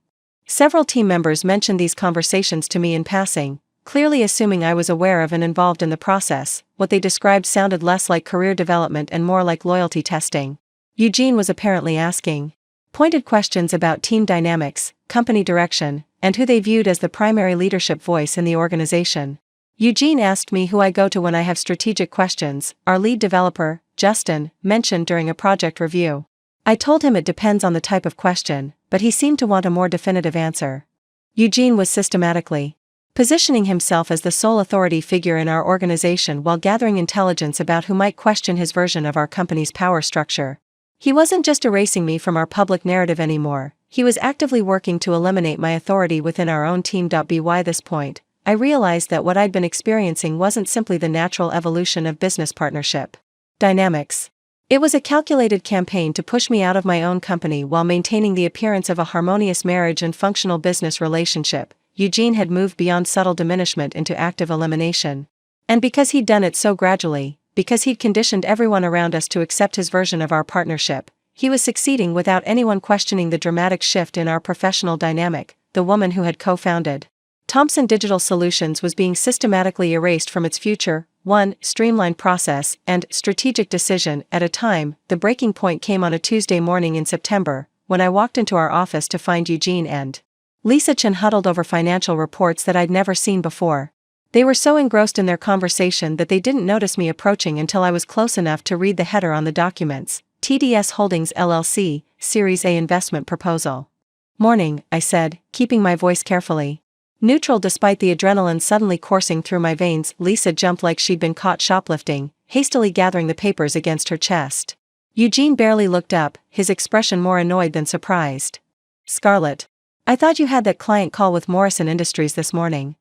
S1: Several team members mentioned these conversations to me in passing, clearly assuming I was aware of and involved in the process. What they described sounded less like career development and more like loyalty testing. Eugene was apparently asking pointed questions about team dynamics, company direction, and who they viewed as the primary leadership voice in the organization. Eugene asked me who I go to when I have strategic questions. Our lead developer, Justin, mentioned during a project review. I told him it depends on the type of question, but he seemed to want a more definitive answer. Eugene was systematically positioning himself as the sole authority figure in our organization while gathering intelligence about who might question his version of our company's power structure. He wasn't just erasing me from our public narrative anymore, he was actively working to eliminate my authority within our own team. By this point, I realized that what I'd been experiencing wasn't simply the natural evolution of business partnership dynamics. It was a calculated campaign to push me out of my own company while maintaining the appearance of a harmonious marriage and functional business relationship. Eugene had moved beyond subtle diminishment into active elimination. And because he'd done it so gradually, because he'd conditioned everyone around us to accept his version of our partnership, he was succeeding without anyone questioning the dramatic shift in our professional dynamic. The woman who had co-founded Thomson Digital Solutions was being systematically erased from its future, one streamlined process and strategic decision at a time. The breaking point came on a Tuesday morning in September, when I walked into our office to find Eugene and Lisa Chen huddled over financial reports that I'd never seen before. They were so engrossed in their conversation that they didn't notice me approaching until I was close enough to read the header on the documents: TDS Holdings LLC, Series A Investment Proposal. Morning, I said, keeping my voice carefully neutral despite the adrenaline suddenly coursing through my veins. Lisa jumped like she'd been caught shoplifting, hastily gathering the papers against her chest. Eugene barely looked up, his expression more annoyed than surprised. Scarlett, I thought you had that client call with Morrison Industries this morning.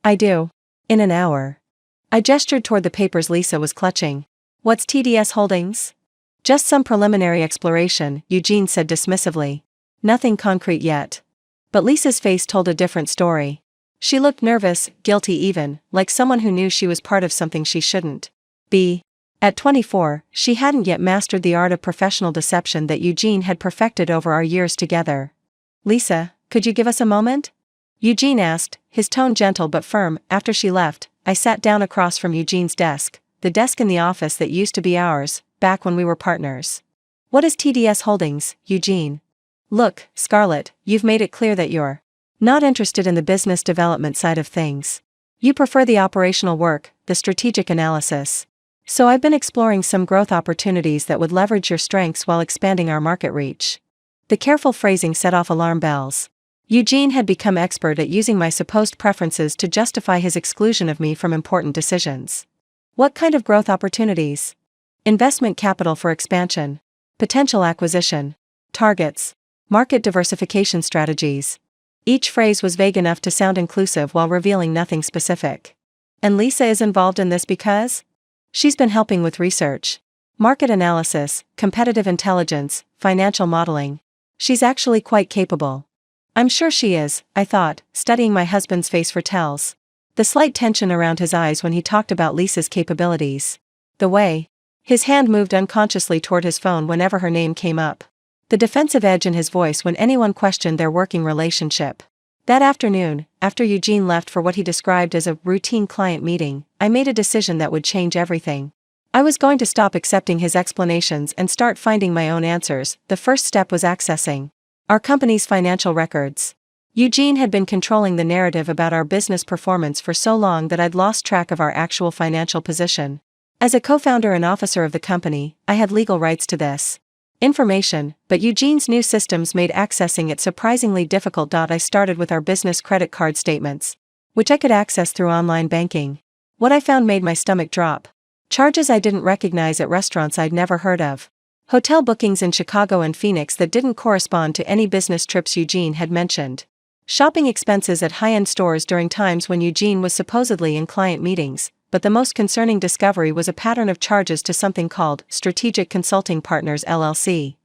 S1: I do. In an hour. I gestured toward the papers Lisa was clutching. What's TDS Holdings? Just some preliminary exploration, Eugene said dismissively. Nothing concrete yet. But Lisa's face told a different story. She looked nervous, guilty even, like someone who knew she was part of something she shouldn't be. At 24, she hadn't yet mastered the art of professional deception that Eugene had perfected over our years together. Lisa, could you give us a moment? Eugene asked, his tone gentle but firm. After she left, I sat down across from Eugene's desk, the desk in the office that used to be ours, back when we were partners. What is TDS Holdings, Eugene? Look, Scarlett, you've made it clear that you're not interested in the business development side of things. You prefer the operational work, the strategic analysis. So I've been exploring some growth opportunities that would leverage your strengths while expanding our market reach. The careful phrasing set off alarm bells. Eugene had become expert at using my supposed preferences to justify his exclusion of me from important decisions. What kind of growth opportunities? Investment capital for expansion. Potential acquisition. Targets. Market diversification strategies. Each phrase was vague enough to sound inclusive while revealing nothing specific. And Lisa is involved in this because? She's been helping with research, market analysis, competitive intelligence, financial modeling. She's actually quite capable. I'm sure she is, I thought, studying my husband's face for tells. The slight tension around his eyes when he talked about Lisa's capabilities. The way his hand moved unconsciously toward his phone whenever her name came up. The defensive edge in his voice when anyone questioned their working relationship. That afternoon, after Eugene left for what he described as a routine client meeting, I made a decision that would change everything. I was going to stop accepting his explanations and start finding my own answers. The first step was accessing our company's financial records. Eugene had been controlling the narrative about our business performance for so long that I'd lost track of our actual financial position. As a co-founder and officer of the company, I had legal rights to this information, but Eugene's new systems made accessing it surprisingly difficult. I started with our business credit card statements. which I could access through online banking. What I found made my stomach drop. Charges I didn't recognize at restaurants I'd never heard of. Hotel bookings in Chicago and Phoenix that didn't correspond to any business trips Eugene had mentioned. Shopping expenses at high-end stores during times when Eugene was supposedly in client meetings, but the most concerning discovery was a pattern of charges to something called Strategic Consulting Partners LLC.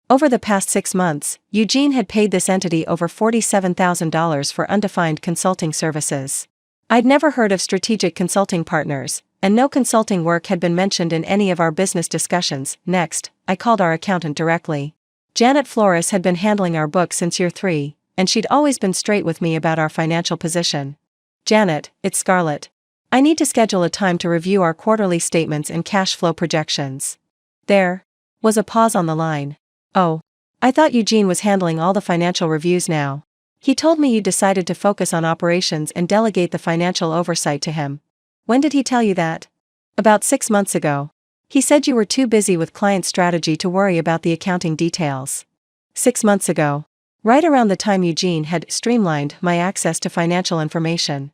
S1: Over the past 6 months, Eugene had paid this entity over $47,000 for undefined consulting services. I'd never heard of Strategic Consulting Partners, and no consulting work had been mentioned in any of our business discussions. Next, I called our accountant directly. Janet Flores had been handling our books since year 3, and she'd always been straight with me about our financial position. Janet, it's Scarlett. I need to schedule a time to review our quarterly statements and cash flow projections. There was a pause on the line. Oh, I thought Eugene was handling all the financial reviews now. He told me you decided to focus on operations and delegate the financial oversight to him. When did he tell you that? About 6 months ago. He said you were too busy with client strategy to worry about the accounting details. 6 months ago. Right around the time Eugene had streamlined my access to financial information.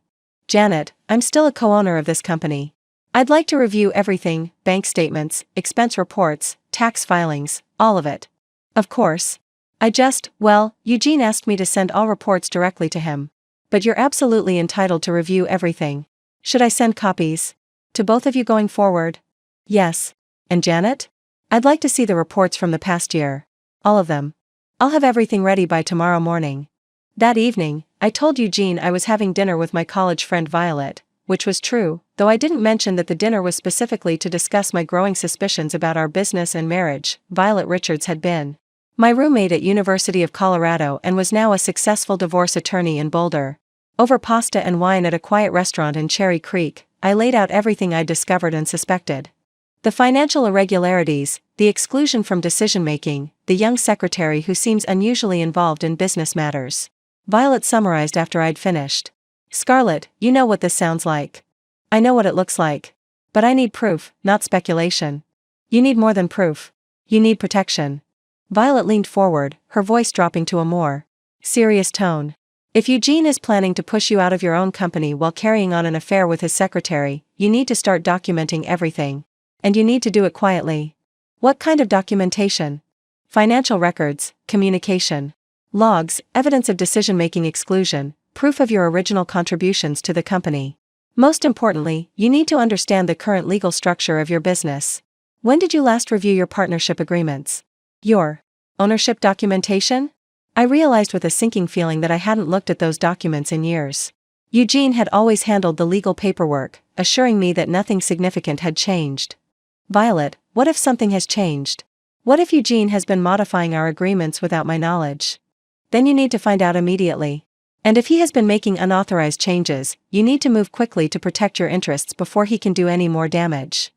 S1: Janet, I'm still a co-owner of this company. I'd like to review everything, bank statements, expense reports, tax filings, all of it. Of course. Eugene asked me to send all reports directly to him. But you're absolutely entitled to review everything. Should I send copies? To both of you going forward? Yes. And Janet? I'd like to see the reports from the past year. All of them. I'll have everything ready by tomorrow morning. That evening, I told Eugene I was having dinner with my college friend Violet, which was true, though I didn't mention that the dinner was specifically to discuss my growing suspicions about our business and marriage. Violet Richards had been my roommate at University of Colorado and was now a successful divorce attorney in Boulder. Over pasta and wine at a quiet restaurant in Cherry Creek, I laid out everything I'd discovered and suspected. The financial irregularities, the exclusion from decision-making, the young secretary who seems unusually involved in business matters. Violet summarized after I'd finished. Scarlett, you know what this sounds like. I know what it looks like. But I need proof, not speculation. You need more than proof. You need protection. Violet leaned forward, her voice dropping to a more serious tone. If Eugene is planning to push you out of your own company while carrying on an affair with his secretary, you need to start documenting everything. And you need to do it quietly. What kind of documentation? Financial records, communication, logs, evidence of decision-making exclusion, proof of your original contributions to the company. Most importantly, you need to understand the current legal structure of your business. When did you last review your partnership agreements? Your ownership documentation? I realized with a sinking feeling that I hadn't looked at those documents in years. Eugene had always handled the legal paperwork, assuring me that nothing significant had changed. Violet, what if something has changed? What if Eugene has been modifying our agreements without my knowledge? Then you need to find out immediately. And if he has been making unauthorized changes, you need to move quickly to protect your interests before he can do any more damage.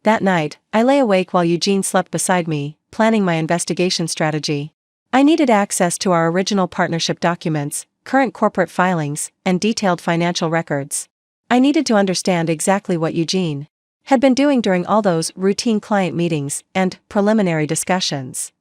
S1: That night, I lay awake while Eugene slept beside me, planning my investigation strategy. I needed access to our original partnership documents, current corporate filings, and detailed financial records. I needed to understand exactly what Eugene had been doing during all those routine client meetings and preliminary discussions.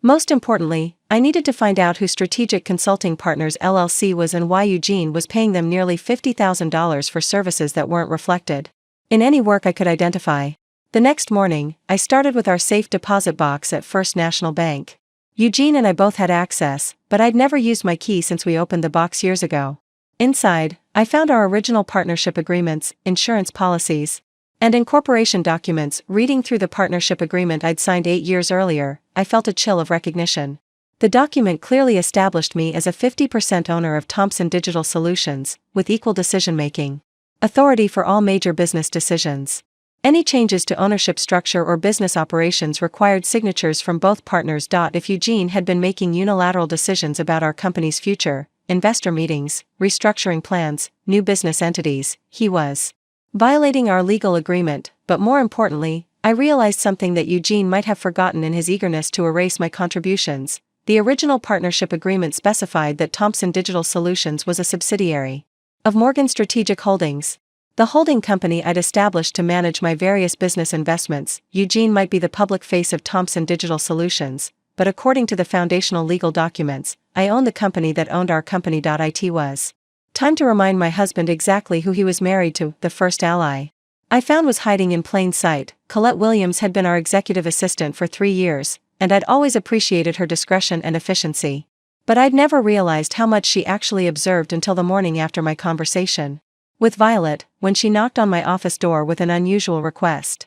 S1: Most importantly, I needed to find out who Strategic Consulting Partners LLC was and why Eugene was paying them nearly $50,000 for services that weren't reflected in any work I could identify. The next morning, I started with our safe deposit box at First National Bank. Eugene and I both had access, but I'd never used my key since we opened the box years ago. Inside, I found our original partnership agreements, insurance policies, and incorporation documents. Reading through the partnership agreement I'd signed 8 years earlier, I felt a chill of recognition. The document clearly established me as a 50% owner of Thomson Digital Solutions, with equal decision-making authority for all major business decisions. Any changes to ownership structure or business operations required signatures from both partners. If Eugene had been making unilateral decisions about our company's future, investor meetings, restructuring plans, new business entities, he was violating our legal agreement. But more importantly, I realized something that Eugene might have forgotten in his eagerness to erase my contributions. The original partnership agreement specified that Thomson Digital Solutions was a subsidiary of Morgan Strategic Holdings, the holding company I'd established to manage my various business investments. Eugene might be the public face of Thomson Digital Solutions, but according to the foundational legal documents, I owned the company that owned our company. It was Time to remind my husband exactly who he was married to. The first ally I found was hiding in plain sight. Colette Williams had been our executive assistant for 3 years, and I'd always appreciated her discretion and efficiency. But I'd never realized how much she actually observed until the morning after my conversation with Violet, when she knocked on my office door with an unusual request.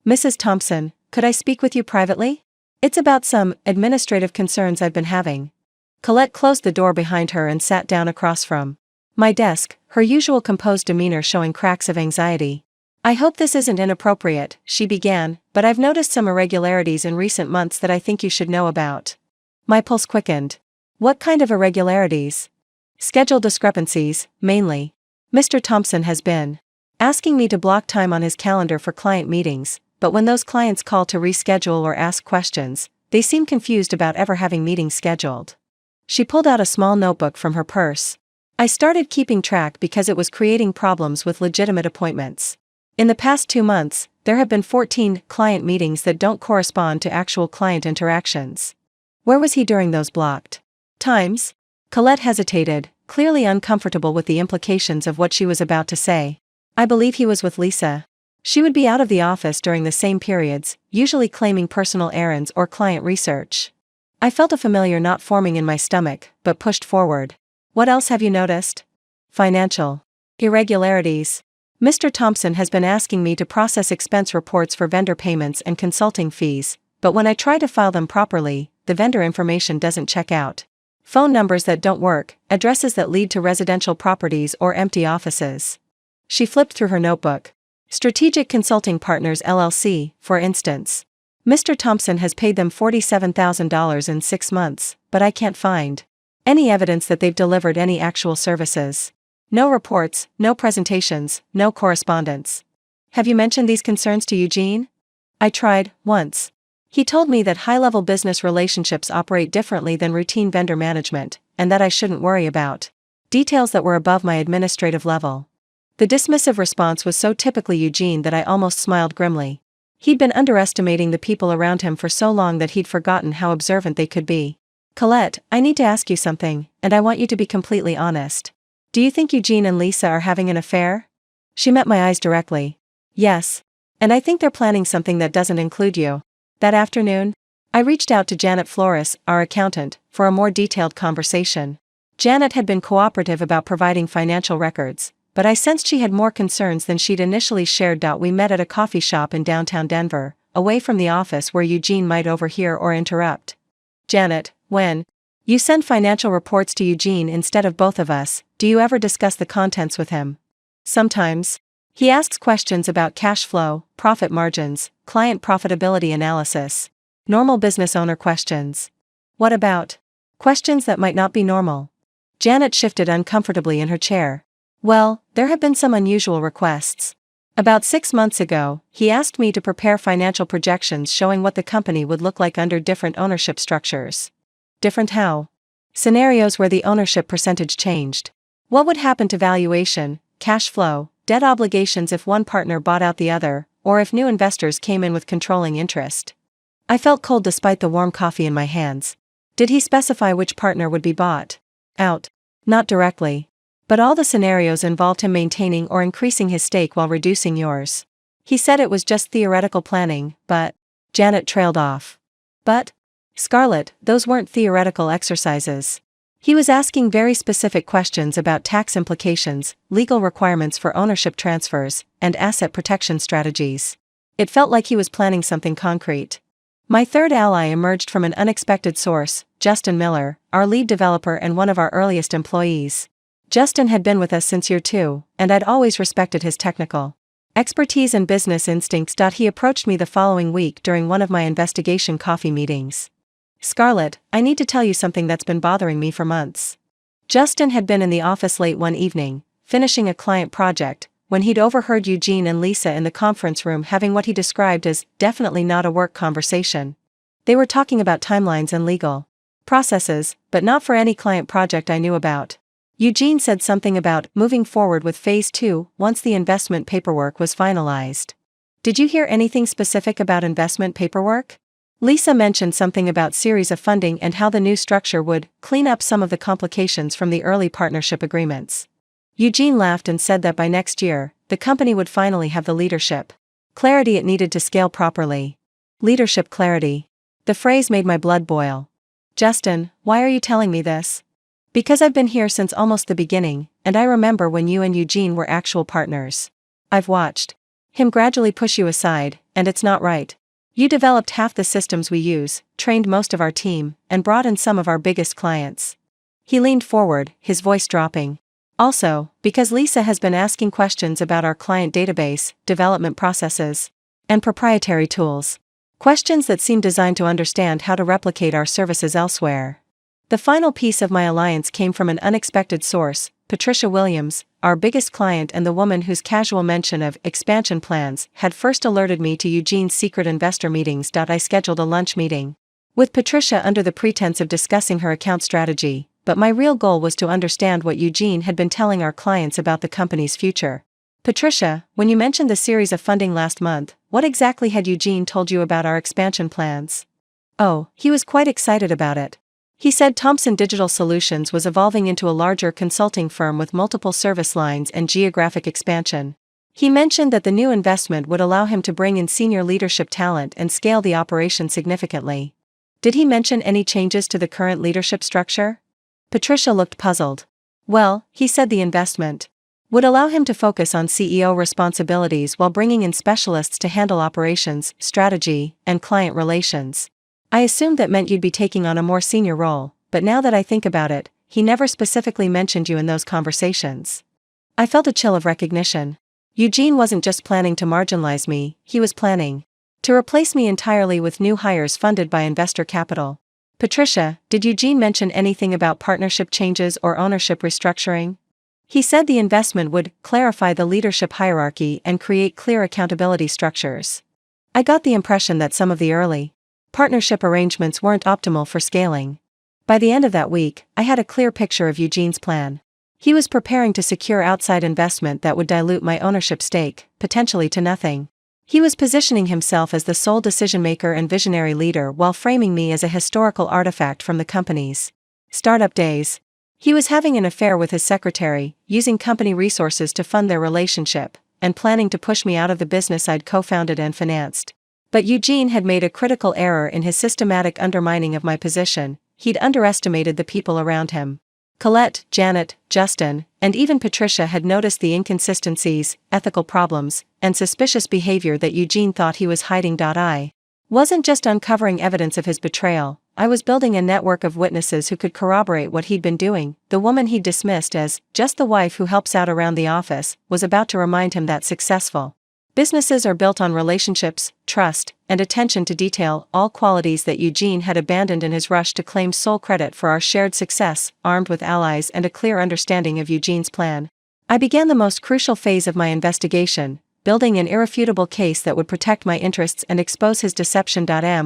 S1: "Mrs. Thompson, could I speak with you privately? It's about some administrative concerns I've been having." Colette closed the door behind her and sat down across from my desk, her usual composed demeanor showing cracks of anxiety. "I hope this isn't inappropriate," she began, "but I've noticed some irregularities in recent months that I think you should know about." My pulse quickened. "What kind of irregularities?" "Schedule discrepancies, mainly. Mr. Thompson has been asking me to block time on his calendar for client meetings, but when those clients call to reschedule or ask questions, they seem confused about ever having meetings scheduled." She pulled out a small notebook from her purse. "I started keeping track because it was creating problems with legitimate appointments. In the past 2 months, there have been 14 client meetings that don't correspond to actual client interactions." "Where was he during those blocked times?" Colette hesitated, clearly uncomfortable with the implications of what she was about to say. "I believe he was with Lisa. She would be out of the office during the same periods, usually claiming personal errands or client research." I felt a familiar knot forming in my stomach, but pushed forward. "What else have you noticed?" "Financial irregularities. Mr. Thompson has been asking me to process expense reports for vendor payments and consulting fees, but when I try to file them properly, the vendor information doesn't check out. Phone numbers that don't work, addresses that lead to residential properties or empty offices." She flipped through her notebook. "Strategic Consulting Partners LLC, for instance. Mr. Thompson has paid them $47,000 in 6 months, but I can't find any evidence that they've delivered any actual services. No reports, no presentations, no correspondence." "Have you mentioned these concerns to Eugene?" "I tried, once. He told me that high-level business relationships operate differently than routine vendor management, and that I shouldn't worry about details that were above my administrative level." The dismissive response was so typically Eugene that I almost smiled grimly. He'd been underestimating the people around him for so long that he'd forgotten how observant they could be. "Colette, I need to ask you something, and I want you to be completely honest. Do you think Eugene and Lisa are having an affair?" She met my eyes directly. "Yes. And I think they're planning something that doesn't include you." That afternoon, I reached out to Janet Flores, our accountant, for a more detailed conversation. Janet had been cooperative about providing financial records, but I sensed she had more concerns than she'd initially shared. We met at a coffee shop in downtown Denver, away from the office where Eugene might overhear or interrupt. "Janet, when you send financial reports to Eugene instead of both of us, do you ever discuss the contents with him?" "Sometimes. He asks questions about cash flow, profit margins, client profitability analysis. Normal business owner questions." "What about questions that might not be normal?" Janet shifted uncomfortably in her chair. "Well, there have been some unusual requests. About 6 months ago, he asked me to prepare financial projections showing what the company would look like under different ownership structures." "Different how?" "Scenarios where the ownership percentage changed. What would happen to valuation, cash flow, debt obligations if one partner bought out the other, or if new investors came in with controlling interest?" I felt cold despite the warm coffee in my hands. "Did he specify which partner would be bought out?" "Not directly. But all the scenarios involved him maintaining or increasing his stake while reducing yours. He said it was just theoretical planning, but..." Janet trailed off. "But? Scarlett, those weren't theoretical exercises. He was asking very specific questions about tax implications, legal requirements for ownership transfers, and asset protection strategies. It felt like he was planning something concrete." My third ally emerged from an unexpected source, Justin Miller, our lead developer and one of our earliest employees. Justin had been with us since year 2, and I'd always respected his technical expertise and business instincts. He approached me the following week during one of my investigation coffee meetings. "Scarlett, I need to tell you something that's been bothering me for months." Justin had been in the office late one evening, finishing a client project, when he'd overheard Eugene and Lisa in the conference room having what he described as definitely not a work conversation. They were talking about timelines and legal processes, but not for any client project I knew about. Eugene said something about moving forward with Phase 2 once the investment paperwork was finalized. "Did you hear anything specific about investment paperwork?" Lisa mentioned something about series of funding and how the new structure would clean up some of the complications from the early partnership agreements. Eugene laughed and said that by next year, the company would finally have the leadership clarity it needed to scale properly. Leadership clarity. The phrase made my blood boil. Justin, why are you telling me this? Because I've been here since almost the beginning, and I remember when you and Eugene were actual partners. I've watched him gradually push you aside, and it's not right. You developed half the systems we use, trained most of our team, and brought in some of our biggest clients. He leaned forward, his voice dropping. Also, because Lisa has been asking questions about our client database, development processes, and proprietary tools. Questions that seem designed to understand how to replicate our services elsewhere. The final piece of my alliance came from an unexpected source, Patricia Williams, our biggest client and the woman whose casual mention of expansion plans had first alerted me to Eugene's secret investor meetings. I scheduled a lunch meeting with Patricia under the pretense of discussing her account strategy, but my real goal was to understand what Eugene had been telling our clients about the company's future. Patricia, when you mentioned the series of funding last month, what exactly had Eugene told you about our expansion plans? Oh, he was quite excited about it. He said Thomson Digital Solutions was evolving into a larger consulting firm with multiple service lines and geographic expansion. He mentioned that the new investment would allow him to bring in senior leadership talent and scale the operation significantly. Did he mention any changes to the current leadership structure? Patricia looked puzzled. Well, he said the investment would allow him to focus on CEO responsibilities while bringing in specialists to handle operations, strategy, and client relations. I assumed that meant you'd be taking on a more senior role, but now that I think about it, he never specifically mentioned you in those conversations. I felt a chill of recognition. Eugene wasn't just planning to marginalize me, he was planning to replace me entirely with new hires funded by investor capital. Patricia, did Eugene mention anything about partnership changes or ownership restructuring? He said the investment would clarify the leadership hierarchy and create clear accountability structures. I got the impression that some of the early partnership arrangements weren't optimal for scaling. By the end of that week, I had a clear picture of Eugene's plan. He was preparing to secure outside investment that would dilute my ownership stake, potentially to nothing. He was positioning himself as the sole decision-maker and visionary leader while framing me as a historical artifact from the company's startup days. He was having an affair with his secretary, using company resources to fund their relationship, and planning to push me out of the business I'd co-founded and financed. But Eugene had made a critical error in his systematic undermining of my position. He'd underestimated the people around him. Colette, Janet, Justin, and even Patricia had noticed the inconsistencies, ethical problems, and suspicious behavior that Eugene thought he was hiding. I wasn't just uncovering evidence of his betrayal, I was building a network of witnesses who could corroborate what he'd been doing. The woman he'd dismissed as just the wife who helps out around the office was about to remind him that successful businesses are built on relationships, trust, and attention to detail, all qualities that Eugene had abandoned in his rush to claim sole credit for our shared success. Armed with allies and a clear understanding of Eugene's plan, I began the most crucial phase of my investigation, building an irrefutable case that would protect my interests and expose his deception.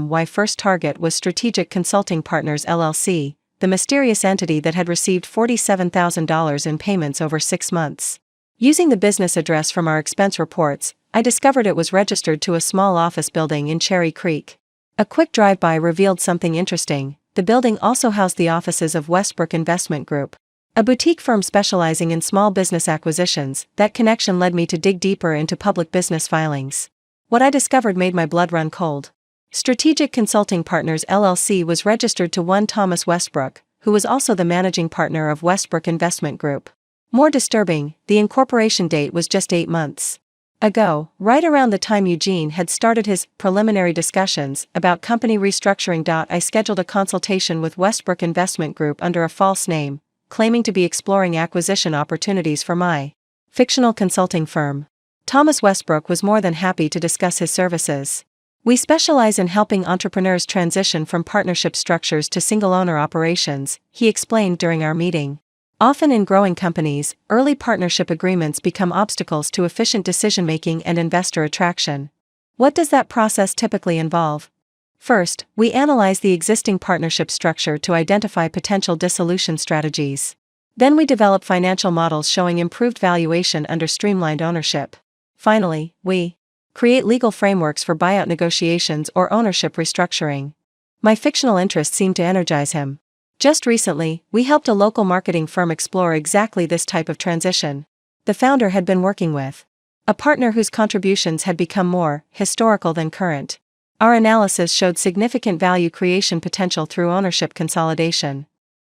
S1: My first target was Strategic Consulting Partners LLC, the mysterious entity that had received $47,000 in payments over 6 months. Using the business address from our expense reports, I discovered it was registered to a small office building in Cherry Creek. A quick drive-by revealed something interesting. The building also housed the offices of Westbrook Investment Group, a boutique firm specializing in small business acquisitions. That connection led me to dig deeper into public business filings. What I discovered made my blood run cold. Strategic Consulting Partners LLC was registered to one Thomas Westbrook, who was also the managing partner of Westbrook Investment Group. More disturbing, the incorporation date was just 8 months ago, right around the time Eugene had started his preliminary discussions about company restructuring. I scheduled a consultation with Westbrook Investment Group under a false name, claiming to be exploring acquisition opportunities for my fictional consulting firm. Thomas Westbrook was more than happy to discuss his services. We specialize in helping entrepreneurs transition from partnership structures to single-owner operations, he explained during our meeting. Often in growing companies, early partnership agreements become obstacles to efficient decision-making and investor attraction. What does that process typically involve? First, we analyze the existing partnership structure to identify potential dissolution strategies. Then we develop financial models showing improved valuation under streamlined ownership. Finally, we create legal frameworks for buyout negotiations or ownership restructuring. My fictional interest seemed to energize him. Just recently, we helped a local marketing firm explore exactly this type of transition. The founder had been working with a partner whose contributions had become more historical than current. Our analysis showed significant value creation potential through ownership consolidation.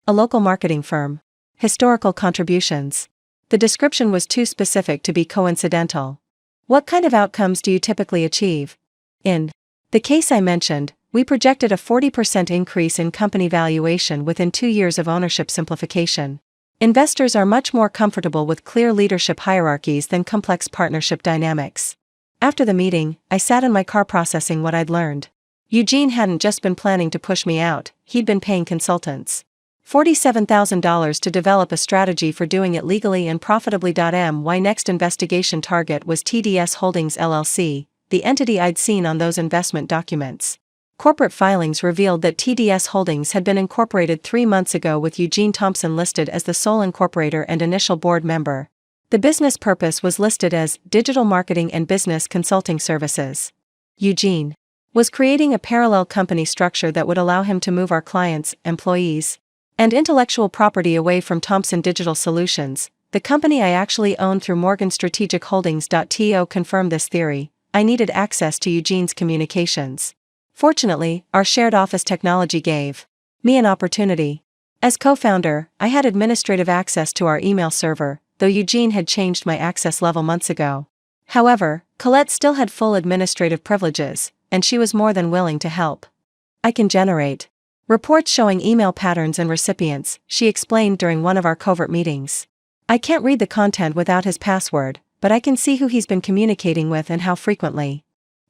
S1: A local marketing firm. Historical contributions. The description was too specific to be coincidental. What kind of outcomes do you typically achieve? In the case I mentioned, we projected a 40% increase in company valuation within 2 years of ownership simplification. Investors are much more comfortable with clear leadership hierarchies than complex partnership dynamics. After the meeting, I sat in my car processing what I'd learned. Eugene hadn't just been planning to push me out, he'd been paying consultants $47,000 to develop a strategy for doing it legally and profitably. My next investigation target was TDS Holdings LLC, the entity I'd seen on those investment documents. Corporate filings revealed that TDS Holdings had been incorporated 3 months ago with Eugene Thompson listed as the sole incorporator and initial board member. The business purpose was listed as Digital Marketing and Business Consulting Services. Eugene was creating a parallel company structure that would allow him to move our clients, employees, and intellectual property away from Thompson Digital Solutions, the company I actually own through Morgan Strategic Holdings. To confirm this theory, I needed access to Eugene's communications. Fortunately, our shared office technology gave me an opportunity. As co-founder, I had administrative access to our email server, though Eugene had changed my access level months ago. However, Colette still had full administrative privileges, and she was more than willing to help. I can generate reports showing email patterns and recipients, she explained during one of our covert meetings. I can't read the content without his password, but I can see who he's been communicating with and how frequently.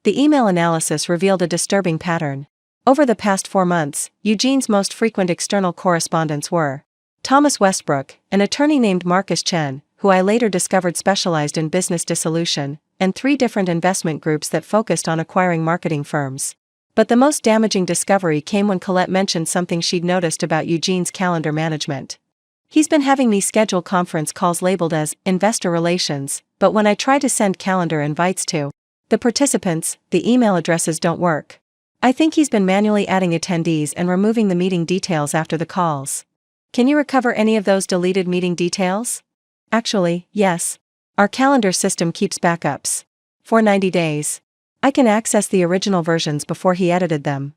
S1: The email analysis revealed a disturbing pattern. Over the past 4 months, Eugene's most frequent external correspondents were Thomas Westbrook, an attorney named Marcus Chen, who I later discovered specialized in business dissolution, and 3 different investment groups that focused on acquiring marketing firms. But the most damaging discovery came when Colette mentioned something she'd noticed about Eugene's calendar management. He's been having me schedule conference calls labeled as investor relations, but when I try to send calendar invites to the participants, the email addresses don't work. I think he's been manually adding attendees and removing the meeting details after the calls. Can you recover any of those deleted meeting details? Actually, yes. Our calendar system keeps backups for 90 days. I can access the original versions before he edited them.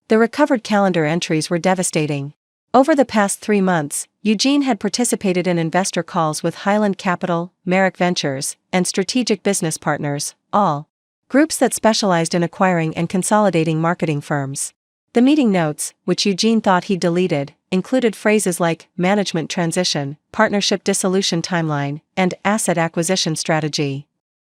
S1: The recovered calendar entries were devastating. Over the past 3 months, Eugene had participated in investor calls with Highland Capital, Merrick Ventures, and Strategic Business Partners, all groups that specialized in acquiring and consolidating marketing firms. The meeting notes, which Eugene thought he'd deleted, included phrases like management transition, partnership dissolution timeline, and asset acquisition strategy.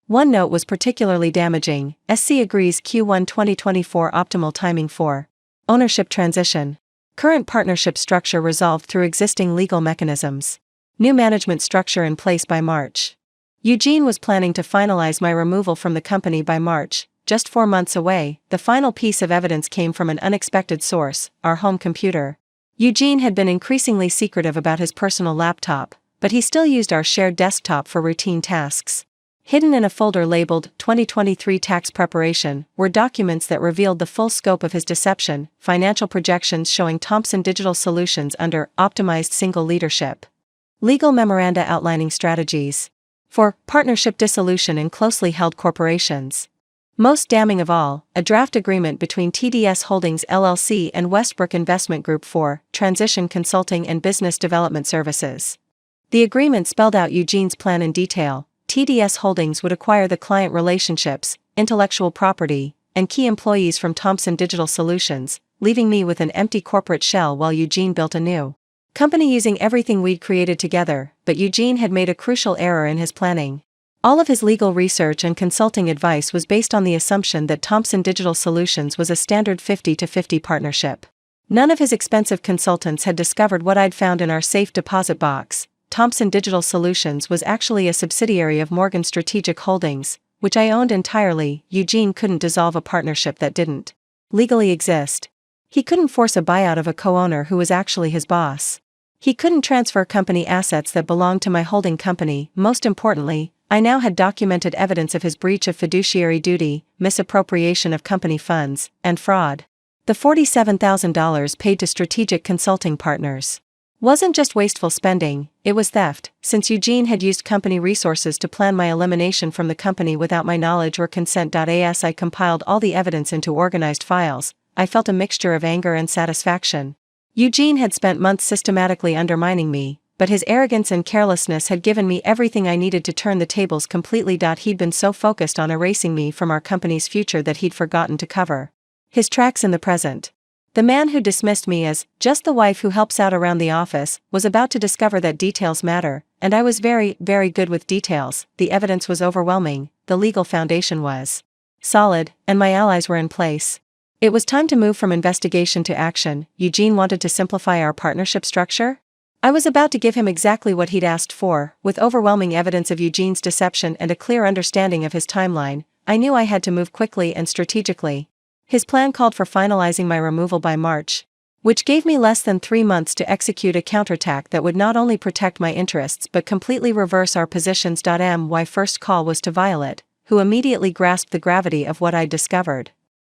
S1: One note was particularly damaging: SC agrees Q1 2024 optimal timing for ownership transition. Current partnership structure resolved through existing legal mechanisms. New management structure in place by March. Eugene was planning to finalize my removal from the company by March, just 4 months away. The final piece of evidence came from an unexpected source, our home computer. Eugene had been increasingly secretive about his personal laptop, but he still used our shared desktop for routine tasks. Hidden in a folder labeled 2023 Tax Preparation were documents that revealed the full scope of his deception, financial projections showing Thompson Digital Solutions under optimized single leadership. Legal memoranda outlining strategies for partnership dissolution in closely held corporations. Most damning of all, a draft agreement between TDS Holdings LLC and Westbrook Investment Group for transition consulting and business development services. The agreement spelled out Eugene's plan in detail. TDS Holdings would acquire the client relationships, intellectual property, and key employees from Thompson Digital Solutions, leaving me with an empty corporate shell while Eugene built a new company using everything we'd created together. But Eugene had made a crucial error in his planning. All of his legal research and consulting advice was based on the assumption that Thompson Digital Solutions was a standard 50-50 partnership. None of his expensive consultants had discovered what I'd found in our safe deposit box. Thompson Digital Solutions was actually a subsidiary of Morgan Strategic Holdings, which I owned entirely. Eugene couldn't dissolve a partnership that didn't legally exist. He couldn't force a buyout of a co-owner who was actually his boss. He couldn't transfer company assets that belonged to my holding company. Most importantly, I now had documented evidence of his breach of fiduciary duty, misappropriation of company funds, and fraud. The $47,000 paid to strategic consulting partners wasn't just wasteful spending, it was theft, since Eugene had used company resources to plan my elimination from the company without my knowledge or consent. As I compiled all the evidence into organized files, I felt a mixture of anger and satisfaction. Eugene had spent months systematically undermining me, but his arrogance and carelessness had given me everything I needed to turn the tables completely. He'd been so focused on erasing me from our company's future that he'd forgotten to cover his tracks in the present. The man who dismissed me as just the wife who helps out around the office was about to discover that details matter, and I was very, very good with details. The evidence was overwhelming, the legal foundation was solid, and my allies were in place. It was time to move from investigation to action. Eugene wanted to simplify our partnership structure. I was about to give him exactly what he'd asked for. With overwhelming evidence of Eugene's deception and a clear understanding of his timeline, I knew I had to move quickly and strategically. His plan called for finalizing my removal by March, which gave me less than 3 months to execute a counterattack that would not only protect my interests but completely reverse our positions. My first call was to Violet, who immediately grasped the gravity of what I'd discovered.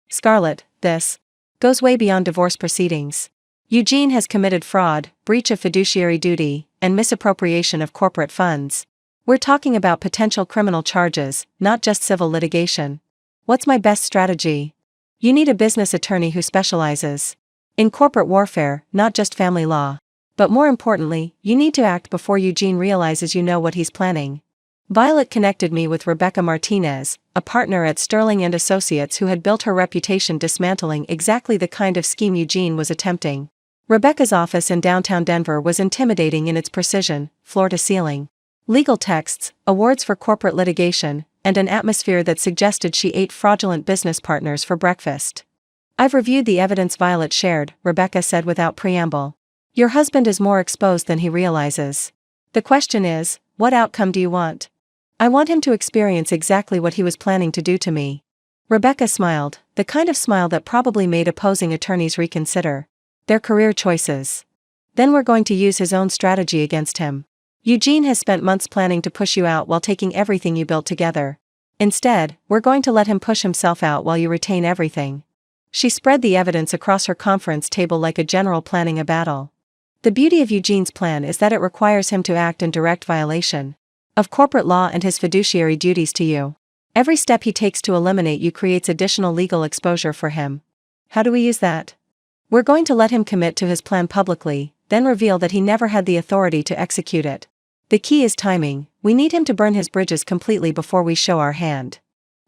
S1: Scarlett, this goes way beyond divorce proceedings. Eugene has committed fraud, breach of fiduciary duty, and misappropriation of corporate funds. We're talking about potential criminal charges, not just civil litigation. What's my best strategy? You need a business attorney who specializes in corporate warfare, not just family law. But more importantly, you need to act before Eugene realizes you know what he's planning. Violet connected me with Rebecca Martinez, a partner at Sterling & Associates who had built her reputation dismantling exactly the kind of scheme Eugene was attempting. Rebecca's office in downtown Denver was intimidating in its precision, floor-to-ceiling legal texts, awards for corporate litigation, and an atmosphere that suggested she ate fraudulent business partners for breakfast. I've reviewed the evidence Violet shared, Rebecca said without preamble. Your husband is more exposed than he realizes. The question is, what outcome do you want? I want him to experience exactly what he was planning to do to me. Rebecca smiled, the kind of smile that probably made opposing attorneys reconsider their career choices. Then we're going to use his own strategy against him. Eugene has spent months planning to push you out while taking everything you built together. Instead, we're going to let him push himself out while you retain everything. She spread the evidence across her conference table like a general planning a battle. The beauty of Eugene's plan is that it requires him to act in direct violation of corporate law and his fiduciary duties to you. Every step he takes to eliminate you creates additional legal exposure for him. How do we use that? We're going to let him commit to his plan publicly, then reveal that he never had the authority to execute it. The key is timing. We need him to burn his bridges completely before we show our hand.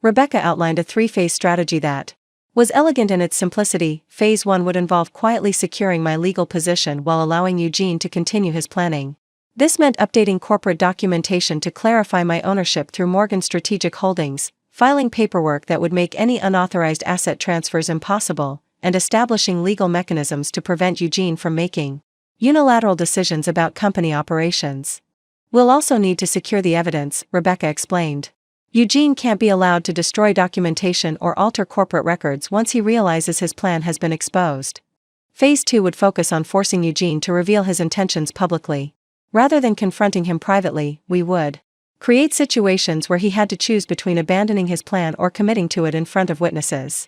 S1: Rebecca outlined a 3-phase strategy that was elegant in its simplicity. Phase 1 would involve quietly securing my legal position while allowing Eugene to continue his planning. This meant updating corporate documentation to clarify my ownership through Morgan Strategic Holdings, filing paperwork that would make any unauthorized asset transfers impossible, and establishing legal mechanisms to prevent Eugene from making unilateral decisions about company operations. We'll also need to secure the evidence, Rebecca explained. Eugene can't be allowed to destroy documentation or alter corporate records once he realizes his plan has been exposed. Phase 2 would focus on forcing Eugene to reveal his intentions publicly. Rather than confronting him privately, we would create situations where he had to choose between abandoning his plan or committing to it in front of witnesses.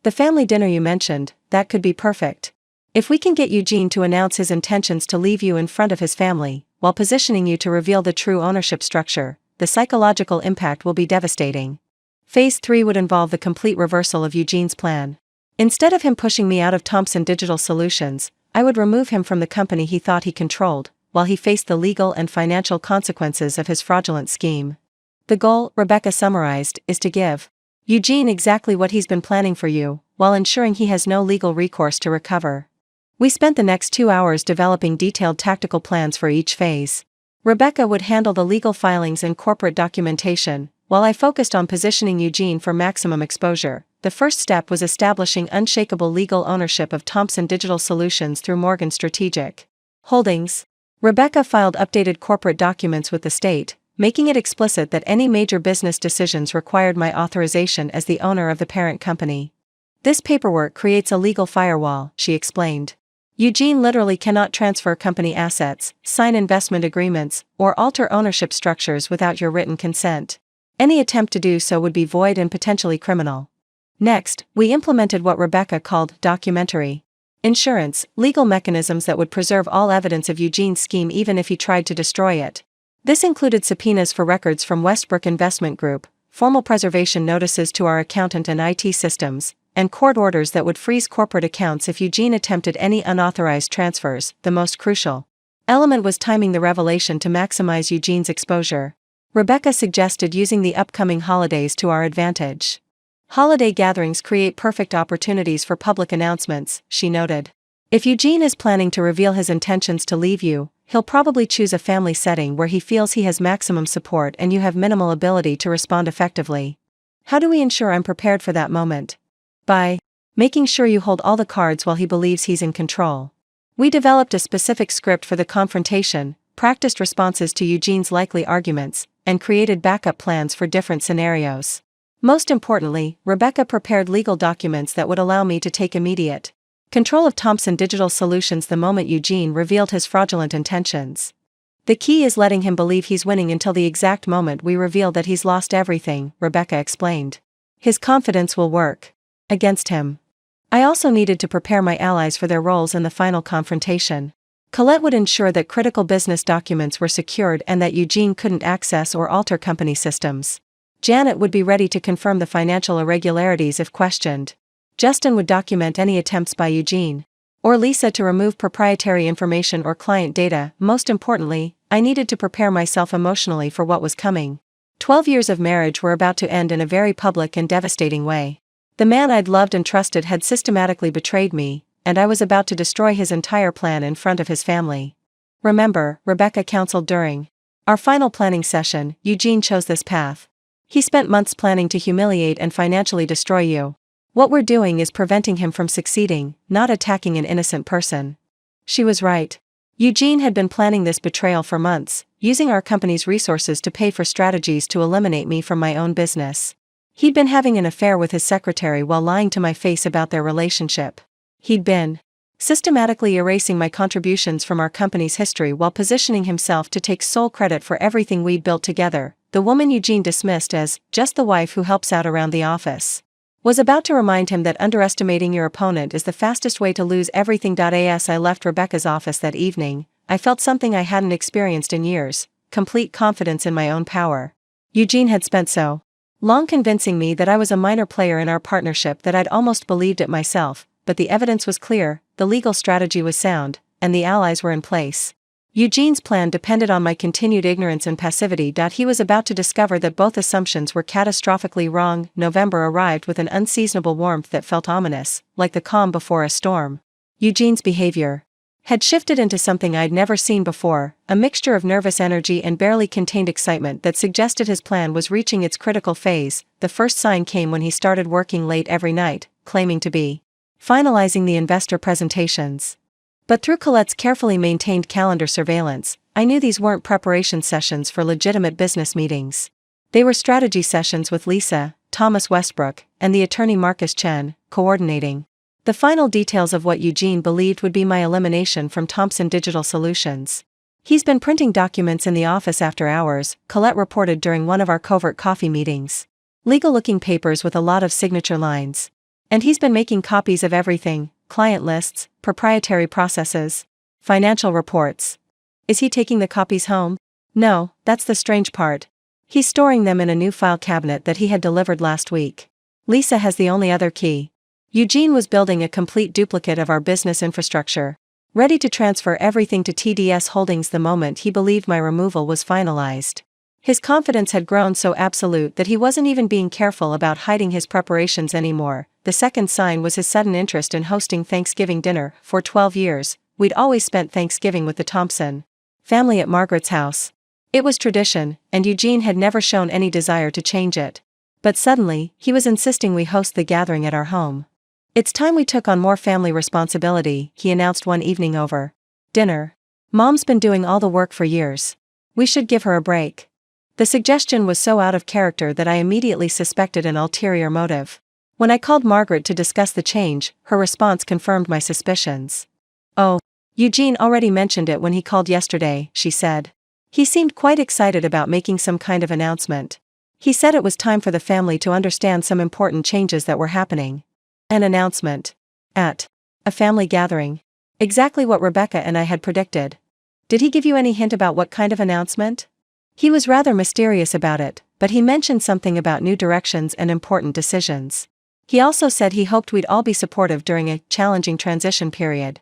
S1: The family dinner you mentioned, that could be perfect. If we can get Eugene to announce his intentions to leave you in front of his family, while positioning you to reveal the true ownership structure, the psychological impact will be devastating. Phase 3 would involve the complete reversal of Eugene's plan. Instead of him pushing me out of Thomson Digital Solutions, I would remove him from the company he thought he controlled, while he faced the legal and financial consequences of his fraudulent scheme. The goal, Rebecca summarized, is to give Eugene exactly what he's been planning for you, while ensuring he has no legal recourse to recover. We spent the next 2 hours developing detailed tactical plans for each phase. Rebecca would handle the legal filings and corporate documentation, while I focused on positioning Eugene for maximum exposure. The first step was establishing unshakable legal ownership of Thomson Digital Solutions through Morgan Strategic Holdings. Rebecca filed updated corporate documents with the state, making it explicit that any major business decisions required my authorization as the owner of the parent company. This paperwork creates a legal firewall, she explained. Eugene literally cannot transfer company assets, sign investment agreements, or alter ownership structures without your written consent. Any attempt to do so would be void and potentially criminal. Next, we implemented what Rebecca called documentary insurance, legal mechanisms that would preserve all evidence of Eugene's scheme even if he tried to destroy it. This included subpoenas for records from Westbrook Investment Group, formal preservation notices to our accountant and IT systems, and court orders that would freeze corporate accounts if Eugene attempted any unauthorized transfers. The most crucial element was timing the revelation to maximize Eugene's exposure. Rebecca suggested using the upcoming holidays to our advantage. Holiday gatherings create perfect opportunities for public announcements, she noted. If Eugene is planning to reveal his intentions to leave you, he'll probably choose a family setting where he feels he has maximum support and you have minimal ability to respond effectively. How do we ensure I'm prepared for that moment? By making sure you hold all the cards while he believes he's in control. We developed a specific script for the confrontation, practiced responses to Eugene's likely arguments, and created backup plans for different scenarios. Most importantly, Rebecca prepared legal documents that would allow me to take immediate control of Thomson Digital Solutions the moment Eugene revealed his fraudulent intentions. The key is letting him believe he's winning until the exact moment we reveal that he's lost everything, Rebecca explained. His confidence will work against him. I also needed to prepare my allies for their roles in the final confrontation. Colette would ensure that critical business documents were secured and that Eugene couldn't access or alter company systems. Janet would be ready to confirm the financial irregularities if questioned. Justin would document any attempts by Eugene or Lisa to remove proprietary information or client data. Most importantly, I needed to prepare myself emotionally for what was coming. 12 years of marriage were about to end in a very public and devastating way. The man I'd loved and trusted had systematically betrayed me, and I was about to destroy his entire plan in front of his family. Remember, Rebecca counseled during our final planning session, Eugene chose this path. He spent months planning to humiliate and financially destroy you. What we're doing is preventing him from succeeding, not attacking an innocent person. She was right. Eugene had been planning this betrayal for months, using our company's resources to pay for strategies to eliminate me from my own business. He'd been having an affair with his secretary while lying to my face about their relationship. He'd been systematically erasing my contributions from our company's history while positioning himself to take sole credit for everything we'd built together. The woman Eugene dismissed as just the wife who helps out around the office was about to remind him that underestimating your opponent is the fastest way to lose everything. As I left Rebecca's office that evening, I felt something I hadn't experienced in years: complete confidence in my own power. Eugene had spent so long convincing me that I was a minor player in our partnership that I'd almost believed it myself, but the evidence was clear, the legal strategy was sound, and the allies were in place. Eugene's plan depended on my continued ignorance and passivity. He was about to discover that both assumptions were catastrophically wrong. November arrived with an unseasonable warmth that felt ominous, like the calm before a storm. Eugene's behavior had shifted into something I'd never seen before, a mixture of nervous energy and barely contained excitement that suggested his plan was reaching its critical phase. The first sign came when he started working late every night, claiming to be finalizing the investor presentations. But through Colette's carefully maintained calendar surveillance, I knew these weren't preparation sessions for legitimate business meetings. They were strategy sessions with Lisa, Thomas Westbrook, and the attorney Marcus Chen, coordinating the final details of what Eugene believed would be my elimination from Thomson Digital Solutions. He's been printing documents in the office after hours, Colette reported during one of our covert coffee meetings. Legal-looking papers with a lot of signature lines. And he's been making copies of everything: client lists, proprietary processes, financial reports. Is he taking the copies home? No, that's the strange part. He's storing them in a new file cabinet that he had delivered last week. Lisa has the only other key. Eugene was building a complete duplicate of our business infrastructure, ready to transfer everything to TDS Holdings the moment he believed my removal was finalized. His confidence had grown so absolute that he wasn't even being careful about hiding his preparations anymore. The second sign was his sudden interest in hosting Thanksgiving dinner. For 12 years, we'd always spent Thanksgiving with the Thomson family at Margaret's house. It was tradition, and Eugene had never shown any desire to change it. But suddenly, he was insisting we host the gathering at our home. It's time we took on more family responsibility, he announced one evening over dinner. Mom's been doing all the work for years. We should give her a break. The suggestion was so out of character that I immediately suspected an ulterior motive. When I called Margaret to discuss the change, her response confirmed my suspicions. "Oh, Eugene already mentioned it when he called yesterday," she said. "He seemed quite excited about making some kind of announcement. He said it was time for the family to understand some important changes that were happening. An announcement. At a family gathering. Exactly what Rebecca and I had predicted. Did he give you any hint about what kind of announcement? He was rather mysterious about it, but he mentioned something about new directions and important decisions. He also said he hoped we'd all be supportive during a challenging transition period.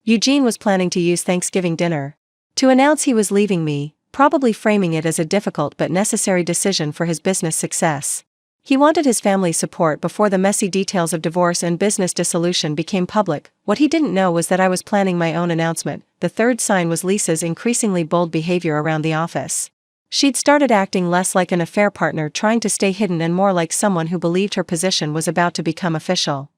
S1: Eugene was planning to use Thanksgiving dinner to announce he was leaving me, probably framing it as a difficult but necessary decision for his business success. He wanted his family's support before the messy details of divorce and business dissolution became public. What he didn't know was that I was planning my own announcement. The third sign was Lisa's increasingly bold behavior around the office. She'd started acting less like an affair partner trying to stay hidden and more like someone who believed her position was about to become official.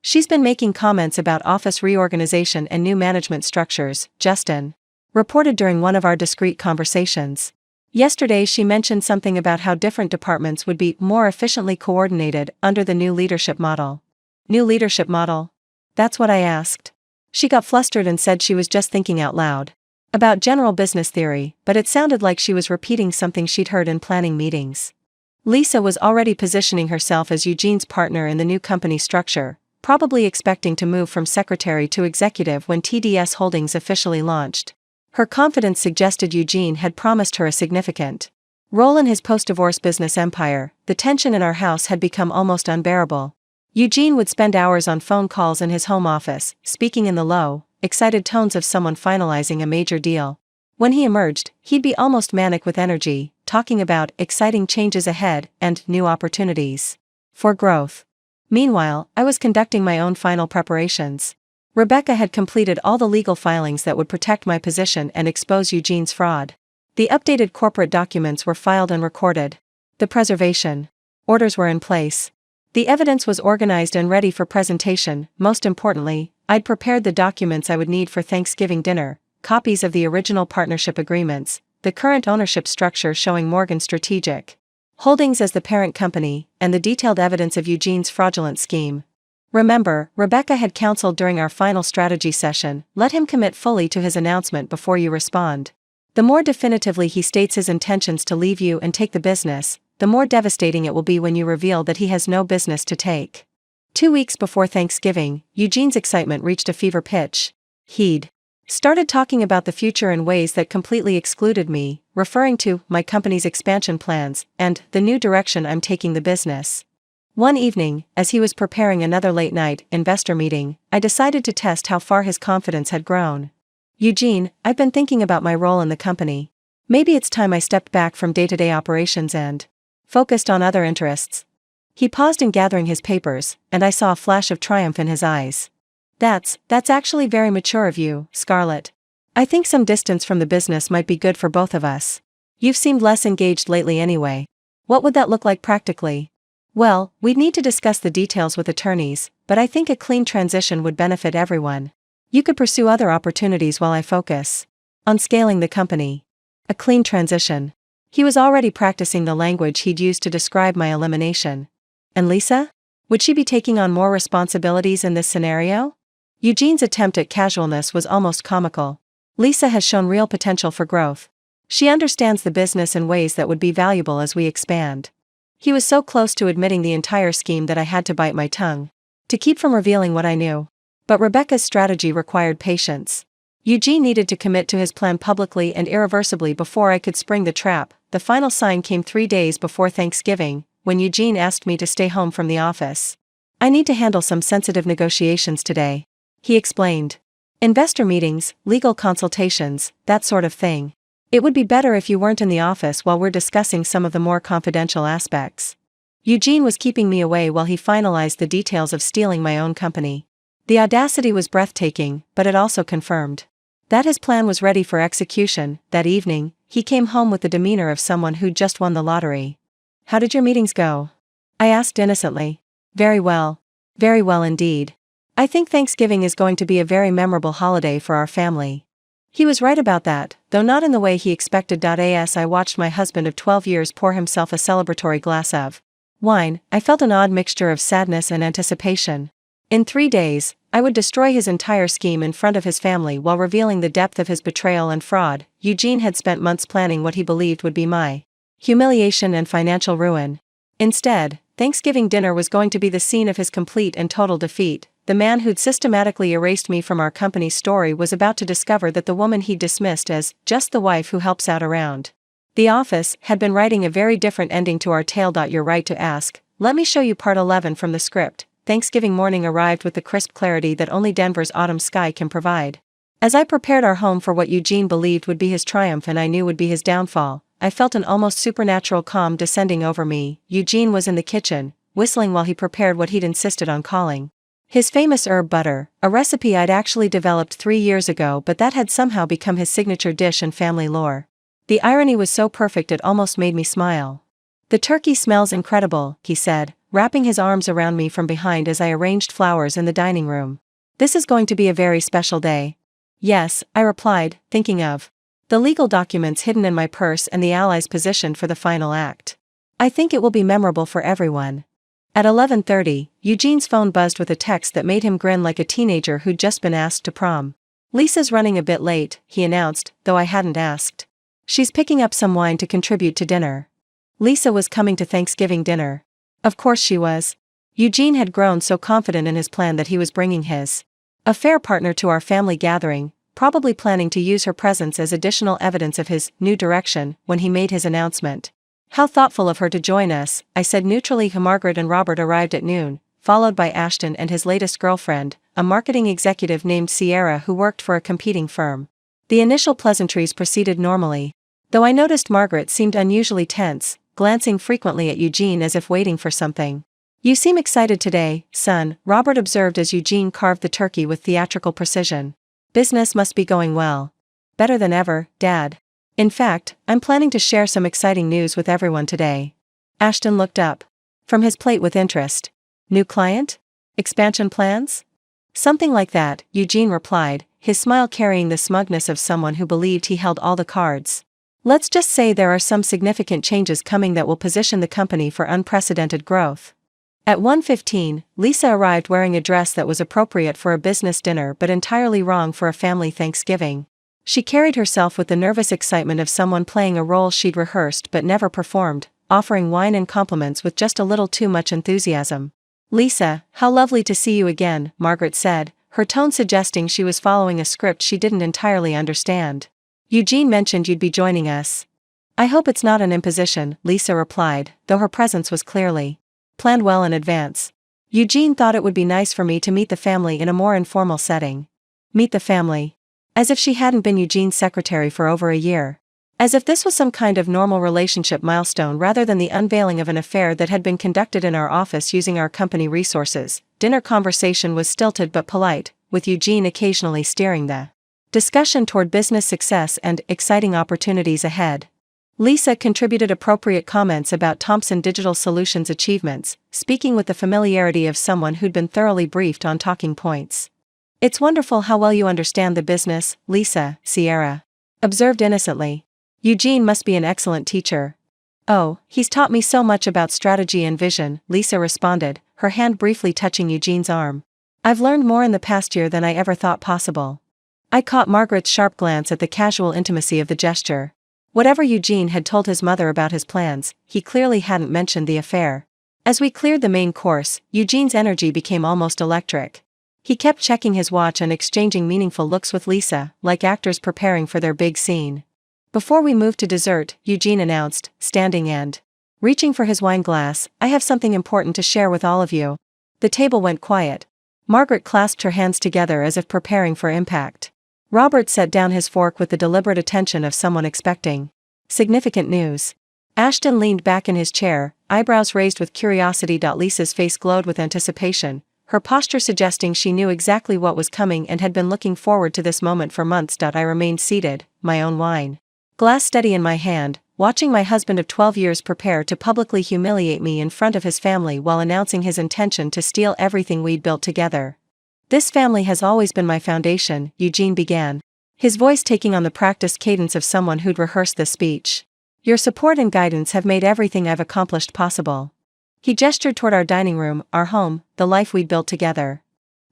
S1: She's been making comments about office reorganization and new management structures, Justin reported during one of our discreet conversations. Yesterday she mentioned something about how different departments would be more efficiently coordinated under the new leadership model. New leadership model? That's what I asked. She got flustered and said she was just thinking out loud about general business theory, but it sounded like she was repeating something she'd heard in planning meetings. Lisa was already positioning herself as Eugene's partner in the new company structure, probably expecting to move from secretary to executive when TDS Holdings officially launched. Her confidence suggested Eugene had promised her a significant role in his post-divorce business empire. The tension in our house had become almost unbearable. Eugene would spend hours on phone calls in his home office, speaking in the low, excited tones of someone finalizing a major deal. When he emerged, he'd be almost manic with energy, talking about exciting changes ahead and new opportunities for growth. Meanwhile, I was conducting my own final preparations. Rebecca had completed all the legal filings that would protect my position and expose Eugene's fraud. The updated corporate documents were filed and recorded. The preservation orders were in place. The evidence was organized and ready for presentation. Most importantly, I'd prepared the documents I would need for Thanksgiving dinner, copies of the original partnership agreements, the current ownership structure showing Morgan Strategic Holdings as the parent company, and the detailed evidence of Eugene's fraudulent scheme. Remember, Rebecca had counseled during our final strategy session, let him commit fully to his announcement before you respond. The more definitively he states his intentions to leave you and take the business, the more devastating it will be when you reveal that he has no business to take. 2 weeks before Thanksgiving, Eugene's excitement reached a fever pitch. He'd started talking about the future in ways that completely excluded me, referring to my company's expansion plans and the new direction I'm taking the business. One evening, as he was preparing another late-night investor meeting, I decided to test how far his confidence had grown. Eugene, I've been thinking about my role in the company. Maybe it's time I stepped back from day-to-day operations and focused on other interests. He paused in gathering his papers, and I saw a flash of triumph in his eyes. That's actually very mature of you, Scarlett. I think some distance from the business might be good for both of us. You've seemed less engaged lately anyway. What would that look like practically? Well, we'd need to discuss the details with attorneys, but I think a clean transition would benefit everyone. You could pursue other opportunities while I focus on scaling the company. A clean transition. He was already practicing the language he'd used to describe my elimination. And Lisa? Would she be taking on more responsibilities in this scenario? Eugene's attempt at casualness was almost comical. Lisa has shown real potential for growth. She understands the business in ways that would be valuable as we expand. He was so close to admitting the entire scheme that I had to bite my tongue to keep from revealing what I knew. But Rebecca's strategy required patience. Eugene needed to commit to his plan publicly and irreversibly before I could spring the trap. The final sign came 3 days before Thanksgiving, when Eugene asked me to stay home from the office. I need to handle some sensitive negotiations today, he explained. Investor meetings, legal consultations, that sort of thing. It would be better if you weren't in the office while we're discussing some of the more confidential aspects. Eugene was keeping me away while he finalized the details of stealing my own company. The audacity was breathtaking, but it also confirmed that his plan was ready for execution. That evening, he came home with the demeanor of someone who'd just won the lottery. How did your meetings go? I asked innocently. Very well. Very well indeed. I think Thanksgiving is going to be a very memorable holiday for our family. He was right about that, though not in the way he expected. As I watched my husband of 12 years pour himself a celebratory glass of wine, I felt an odd mixture of sadness and anticipation. In 3 days, I would destroy his entire scheme in front of his family while revealing the depth of his betrayal and fraud. Eugene had spent months planning what he believed would be my humiliation and financial ruin. Instead, Thanksgiving dinner was going to be the scene of his complete and total defeat. The man who'd systematically erased me from our company's story was about to discover that the woman he'd dismissed as just the wife who helps out around the office had been writing a very different ending to our tale. You're right to ask. Let me show you part 11 from the script. Thanksgiving morning arrived with the crisp clarity that only Denver's autumn sky can provide. As I prepared our home for what Eugene believed would be his triumph and I knew would be his downfall, I felt an almost supernatural calm descending over me. Eugene was in the kitchen, whistling while he prepared what he'd insisted on calling his famous herb butter, a recipe I'd actually developed 3 years ago but that had somehow become his signature dish in family lore. The irony was so perfect it almost made me smile. "The turkey smells incredible," he said, wrapping his arms around me from behind as I arranged flowers in the dining room. "This is going to be a very special day." "Yes," I replied, thinking of the legal documents hidden in my purse and the allies positioned for the final act. "I think it will be memorable for everyone." At 11:30, Eugene's phone buzzed with a text that made him grin like a teenager who'd just been asked to prom. "Lisa's running a bit late," he announced, though I hadn't asked. "She's picking up some wine to contribute to dinner." Lisa was coming to Thanksgiving dinner. Of course she was. Eugene had grown so confident in his plan that he was bringing his affair partner to our family gathering, probably planning to use her presence as additional evidence of his new direction when he made his announcement. "How thoughtful of her to join us," I said neutrally. Margaret and Robert arrived at noon, followed by Ashton and his latest girlfriend, a marketing executive named Sierra who worked for a competing firm. The initial pleasantries proceeded normally, though I noticed Margaret seemed unusually tense, glancing frequently at Eugene as if waiting for something. "You seem excited today, son," Robert observed as Eugene carved the turkey with theatrical precision. "Business must be going well." "Better than ever, Dad. In fact, I'm planning to share some exciting news with everyone today." Ashton looked up from his plate with interest. "New client? Expansion plans?" "Something like that," Eugene replied, his smile carrying the smugness of someone who believed he held all the cards. "Let's just say there are some significant changes coming that will position the company for unprecedented growth." At 1:15, Lisa arrived wearing a dress that was appropriate for a business dinner but entirely wrong for a family Thanksgiving. She carried herself with the nervous excitement of someone playing a role she'd rehearsed but never performed, offering wine and compliments with just a little too much enthusiasm. "Lisa, how lovely to see you again," Margaret said, her tone suggesting she was following a script she didn't entirely understand. "Eugene mentioned you'd be joining us." "I hope it's not an imposition," Lisa replied, though her presence was clearly planned well in advance. "Eugene thought it would be nice for me to meet the family in a more informal setting." Meet the family? As if she hadn't been Eugene's secretary for over a year. As if this was some kind of normal relationship milestone rather than the unveiling of an affair that had been conducted in our office using our company resources. Dinner conversation was stilted but polite, with Eugene occasionally steering the discussion toward business success and exciting opportunities ahead. Lisa contributed appropriate comments about Thomson Digital Solutions' achievements, speaking with the familiarity of someone who'd been thoroughly briefed on talking points. "It's wonderful how well you understand the business, Lisa," Sierra observed innocently. "Eugene must be an excellent teacher." "Oh, he's taught me so much about strategy and vision," Lisa responded, her hand briefly touching Eugene's arm. "I've learned more in the past year than I ever thought possible." I caught Margaret's sharp glance at the casual intimacy of the gesture. Whatever Eugene had told his mother about his plans, he clearly hadn't mentioned the affair. As we cleared the main course, Eugene's energy became almost electric. He kept checking his watch and exchanging meaningful looks with Lisa, like actors preparing for their big scene. "Before we move to dessert," Eugene announced, standing and reaching for his wine glass, "I have something important to share with all of you." The table went quiet. Margaret clasped her hands together as if preparing for impact. Robert set down his fork with the deliberate attention of someone expecting significant news. Ashton leaned back in his chair, eyebrows raised with curiosity. Lisa's face glowed with anticipation, her posture suggesting she knew exactly what was coming and had been looking forward to this moment for months. I remained seated, my own wine glass steady in my hand, watching my husband of 12 years prepare to publicly humiliate me in front of his family while announcing his intention to steal everything we'd built together. "This family has always been my foundation," Eugene began, his voice taking on the practiced cadence of someone who'd rehearsed this speech. "Your support and guidance have made everything I've accomplished possible." He gestured toward our dining room, our home, the life we'd built together.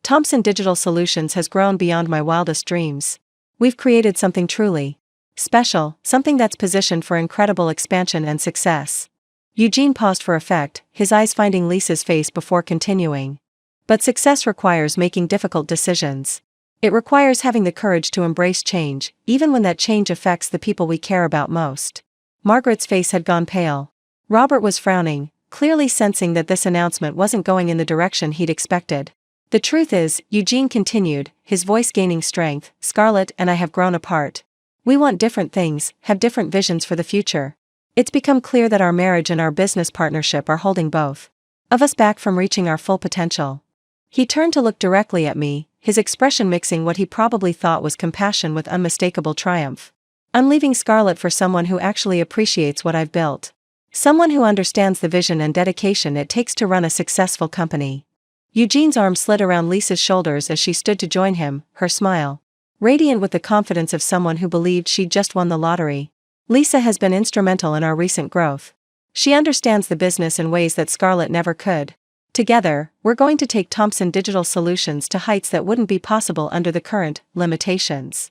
S1: "Thomson Digital Solutions has grown beyond my wildest dreams. We've created something truly Special, something that's positioned for incredible expansion and success. Eugene paused for effect, his eyes finding Lisa's face before continuing. But success requires making difficult decisions. It requires having the courage to embrace change, even when that change affects the people we care about most. Margaret's face had gone pale. Robert was frowning, clearly sensing that this announcement wasn't going in the direction he'd expected. The truth is, Eugene continued, his voice gaining strength, Scarlett and I have grown apart. We want different things, have different visions for the future. It's become clear that our marriage and our business partnership are holding both of us back from reaching our full potential. He turned to look directly at me, his expression mixing what he probably thought was compassion with unmistakable triumph. I'm leaving Scarlett for someone who actually appreciates what I've built. Someone who understands the vision and dedication it takes to run a successful company. Eugene's arm slid around Lisa's shoulders as she stood to join him, her smile radiant with the confidence of someone who believed she'd just won the lottery. Lisa has been instrumental in our recent growth. She understands the business in ways that Scarlett never could. Together, we're going to take Thomson Digital Solutions to heights that wouldn't be possible under the current limitations.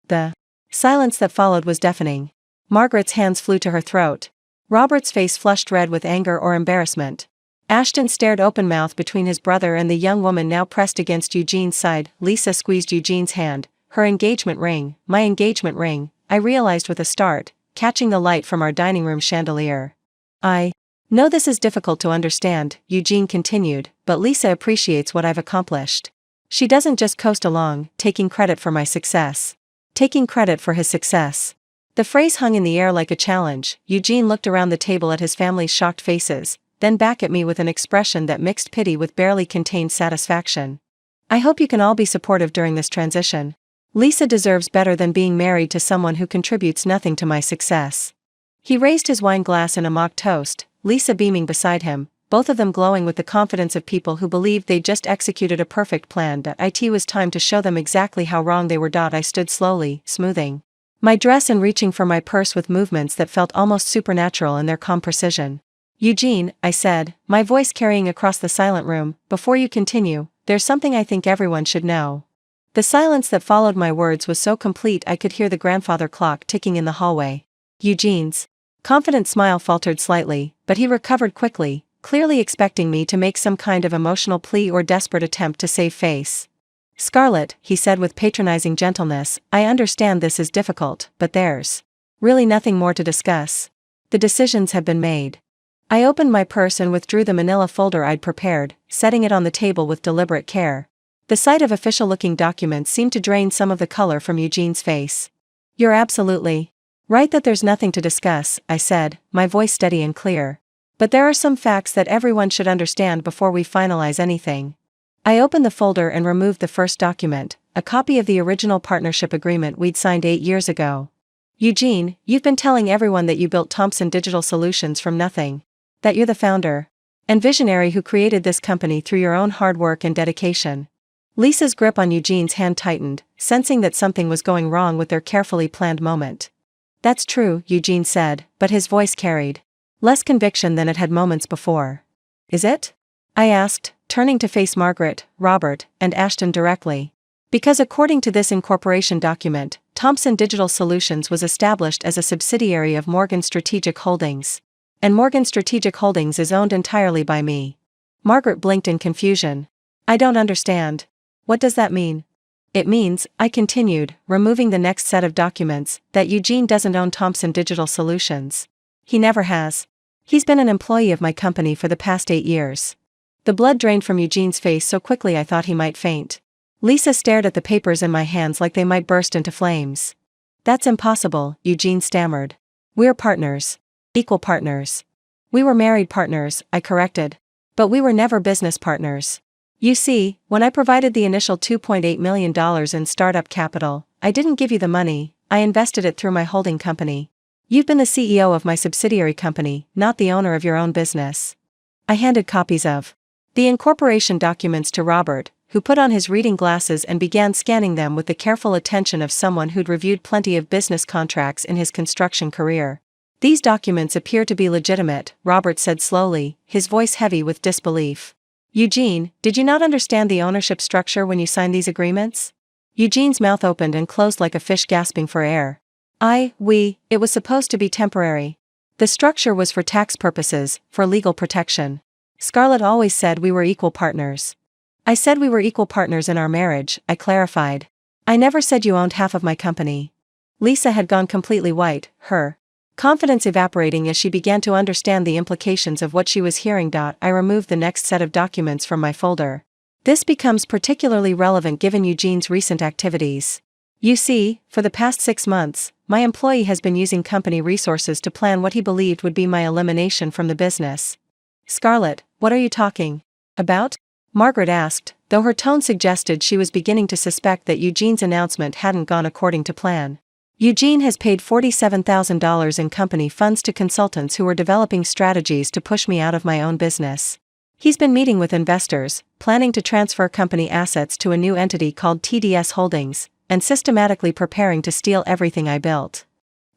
S1: The silence that followed was deafening. Margaret's hands flew to her throat. Robert's face flushed red with anger or embarrassment. Ashton stared open-mouthed between his brother and the young woman now pressed against Eugene's side. Lisa squeezed Eugene's hand. Her engagement ring, my engagement ring, I realized with a start, catching the light from our dining room chandelier. I know this is difficult to understand, Eugene continued, but Lisa appreciates what I've accomplished. She doesn't just coast along, taking credit for my success. Taking credit for his success. The phrase hung in the air like a challenge. Eugene looked around the table at his family's shocked faces, then back at me with an expression that mixed pity with barely contained satisfaction. I hope you can all be supportive during this transition. Lisa deserves better than being married to someone who contributes nothing to my success. He raised his wine glass in a mock toast, Lisa beaming beside him, both of them glowing with the confidence of people who believed they'd just executed a perfect plan. It was time to show them exactly how wrong they were. I stood slowly, smoothing my dress and reaching for my purse with movements that felt almost supernatural in their calm precision. Eugene, I said, my voice carrying across the silent room, before you continue, there's something I think everyone should know. The silence that followed my words was so complete I could hear the grandfather clock ticking in the hallway. Eugene's confident smile faltered slightly, but he recovered quickly, clearly expecting me to make some kind of emotional plea or desperate attempt to save face. Scarlett, he said with patronizing gentleness, I understand this is difficult, but there's really nothing more to discuss. The decisions have been made. I opened my purse and withdrew the manila folder I'd prepared, setting it on the table with deliberate care. The sight of official-looking documents seemed to drain some of the color from Eugene's face. You're absolutely right that there's nothing to discuss, I said, my voice steady and clear. But there are some facts that everyone should understand before we finalize anything. I opened the folder and removed the first document, a copy of the original partnership agreement we'd signed 8 years ago. Eugene, you've been telling everyone that you built Thomson Digital Solutions from nothing. That you're the founder and visionary who created this company through your own hard work and dedication. Lisa's grip on Eugene's hand tightened, sensing that something was going wrong with their carefully planned moment. That's true, Eugene said, but his voice carried less conviction than it had moments before. Is it? I asked, turning to face Margaret, Robert, and Ashton directly. Because according to this incorporation document, Thomson Digital Solutions was established as a subsidiary of Morgan Strategic Holdings. And Morgan Strategic Holdings is owned entirely by me. Margaret blinked in confusion. I don't understand. What does that mean? It means, I continued, removing the next set of documents, that Eugene doesn't own Thomson Digital Solutions. He never has. He's been an employee of my company for the past 8 years. The blood drained from Eugene's face so quickly I thought he might faint. Lisa stared at the papers in my hands like they might burst into flames. That's impossible, Eugene stammered. We're partners. Equal partners. We were married partners, I corrected. But we were never business partners. You see, when I provided the initial $2.8 million in startup capital, I didn't give you the money, I invested it through my holding company. You've been the CEO of my subsidiary company, not the owner of your own business. I handed copies of the incorporation documents to Robert, who put on his reading glasses and began scanning them with the careful attention of someone who'd reviewed plenty of business contracts in his construction career. These documents appear to be legitimate, Robert said slowly, his voice heavy with disbelief. Eugene, did you not understand the ownership structure when you signed these agreements? Eugene's mouth opened and closed like a fish gasping for air. It was supposed to be temporary. The structure was for tax purposes, for legal protection. Scarlett always said we were equal partners. I said we were equal partners in our marriage, I clarified. I never said you owned half of my company. Lisa had gone completely white, her confidence evaporating as she began to understand the implications of what she was hearing. I removed the next set of documents from my folder. This becomes particularly relevant given Eugene's recent activities. You see, for the past 6 months, my employee has been using company resources to plan what he believed would be my elimination from the business. Scarlett, what are you talking about? Margaret asked, though her tone suggested she was beginning to suspect that Eugene's announcement hadn't gone according to plan. Eugene has paid $47,000 in company funds to consultants who were developing strategies to push me out of my own business. He's been meeting with investors, planning to transfer company assets to a new entity called TDS Holdings, and systematically preparing to steal everything I built.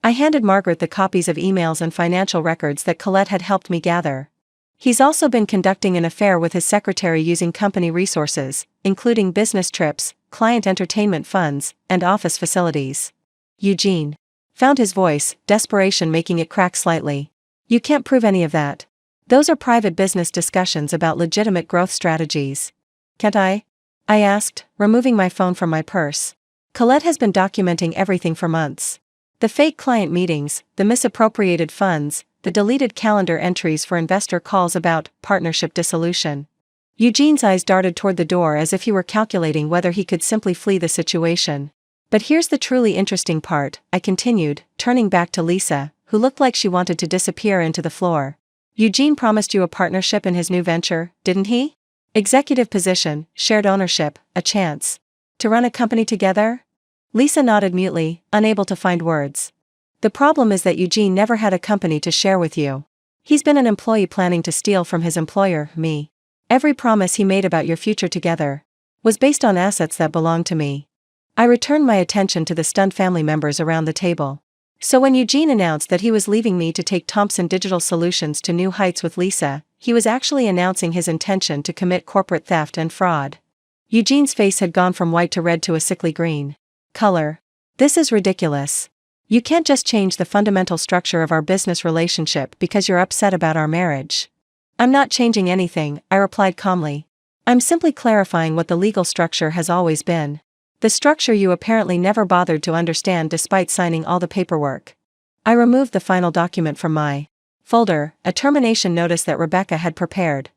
S1: I handed Margaret the copies of emails and financial records that Colette had helped me gather. He's also been conducting an affair with his secretary using company resources, including business trips, client entertainment funds, and office facilities. Eugene found his voice, desperation making it crack slightly. You can't prove any of that. Those are private business discussions about legitimate growth strategies. Can't I? I asked, removing my phone from my purse. Colette has been documenting everything for months. The fake client meetings, the misappropriated funds, the deleted calendar entries for investor calls about partnership dissolution. Eugene's eyes darted toward the door as if he were calculating whether he could simply flee the situation. But here's the truly interesting part, I continued, turning back to Lisa, who looked like she wanted to disappear into the floor. Eugene promised you a partnership in his new venture, didn't he? Executive position, shared ownership, a chance to run a company together? Lisa nodded mutely, unable to find words. The problem is that Eugene never had a company to share with you. He's been an employee planning to steal from his employer, me. Every promise he made about your future together was based on assets that belonged to me. I returned my attention to the stunned family members around the table. So when Eugene announced that he was leaving me to take Thompson Digital Solutions to new heights with Lisa, he was actually announcing his intention to commit corporate theft and fraud. Eugene's face had gone from white to red to a sickly green color. This is ridiculous. You can't just change the fundamental structure of our business relationship because you're upset about our marriage. I'm not changing anything, I replied calmly. I'm simply clarifying what the legal structure has always been. The structure you apparently never bothered to understand despite signing all the paperwork. I removed the final document from my folder, a termination notice that Rebecca had prepared.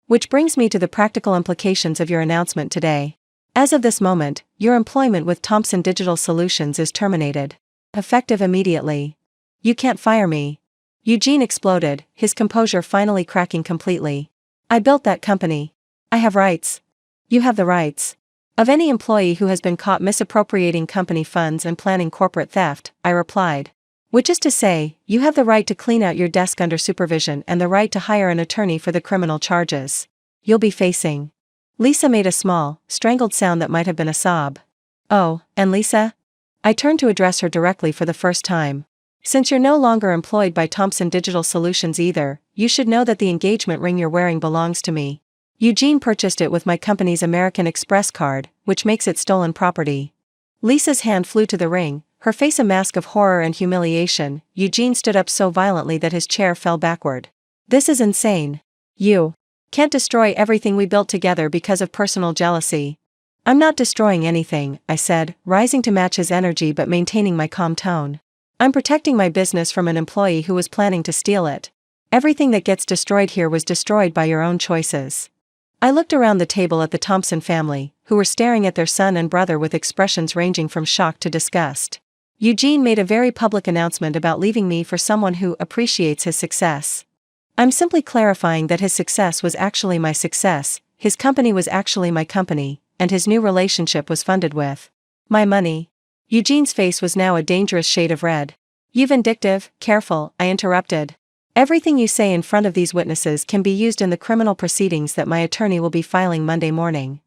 S1: Which brings me to the practical implications of your announcement today. As of this moment, your employment with Thompson Digital Solutions is terminated. Effective immediately. You can't fire me. Eugene exploded, his composure finally cracking completely. I built that company. I have rights. You have the rights of any employee who has been caught misappropriating company funds and planning corporate theft, I replied. Which is to say, you have the right to clean out your desk under supervision and the right to hire an attorney for the criminal charges you'll be facing. Lisa made a small, strangled sound that might have been a sob. Oh, and Lisa? I turned to address her directly for the first time. Since you're no longer employed by Thompson Digital Solutions either, you should know that the engagement ring you're wearing belongs to me. Eugene purchased it with my company's American Express card, which makes it stolen property. Lisa's hand flew to the ring, her face a mask of horror and humiliation. Eugene stood up so violently that his chair fell backward. This is insane. You can't destroy everything we built together because of personal jealousy. I'm not destroying anything, I said, rising to match his energy but maintaining my calm tone. I'm protecting my business from an employee who was planning to steal it. Everything that gets destroyed here was destroyed by your own choices. I looked around the table at the Thompson family, who were staring at their son and brother with expressions ranging from shock to disgust. Eugene made a very public announcement about leaving me for someone who appreciates his success. I'm simply clarifying that his success was actually my success, his company was actually my company, and his new relationship was funded with my money. Eugene's face was now a dangerous shade of red. You vindictive, careful, I interrupted. Everything you say in front of these witnesses can be used in the criminal proceedings that my attorney will be filing Monday morning.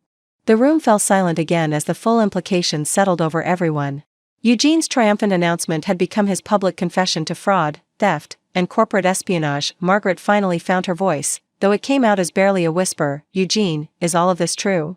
S1: The room fell silent again as the full implications settled over everyone. Eugene's triumphant announcement had become his public confession to fraud, theft, and corporate espionage. Margaret finally found her voice, though it came out as barely a whisper. Eugene, is all of this true?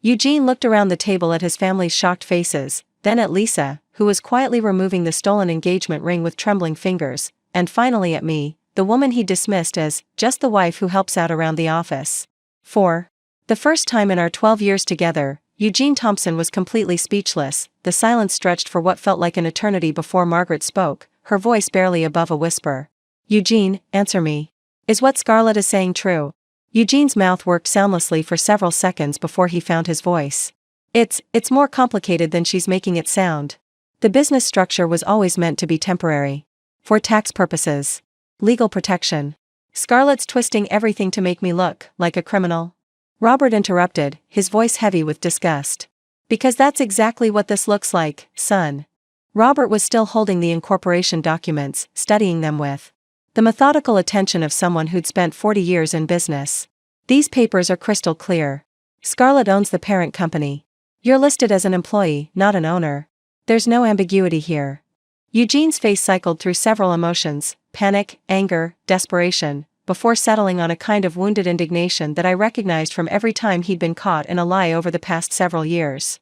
S1: Eugene looked around the table at his family's shocked faces, then at Lisa, who was quietly removing the stolen engagement ring with trembling fingers, and finally at me, the woman he dismissed as just the wife who helps out around the office. For the first time in our 12 years together, Eugene Thompson was completely speechless. The silence stretched for what felt like an eternity before Margaret spoke, her voice barely above a whisper. "Eugene, answer me. Is what Scarlett is saying true?" Eugene's mouth worked soundlessly for several seconds before he found his voice. It's more complicated than she's making it sound. The business structure was always meant to be temporary. For tax purposes. Legal protection. Scarlett's twisting everything to make me look like a criminal. Robert interrupted, his voice heavy with disgust. "Because that's exactly what this looks like, son." Robert was still holding the incorporation documents, studying them with the methodical attention of someone who'd spent 40 years in business. "These papers are crystal clear. Scarlett owns the parent company. You're listed as an employee, not an owner. There's no ambiguity here." Eugene's face cycled through several emotions, panic, anger, desperation, before settling on a kind of wounded indignation that I recognized from every time he'd been caught in a lie over the past several years.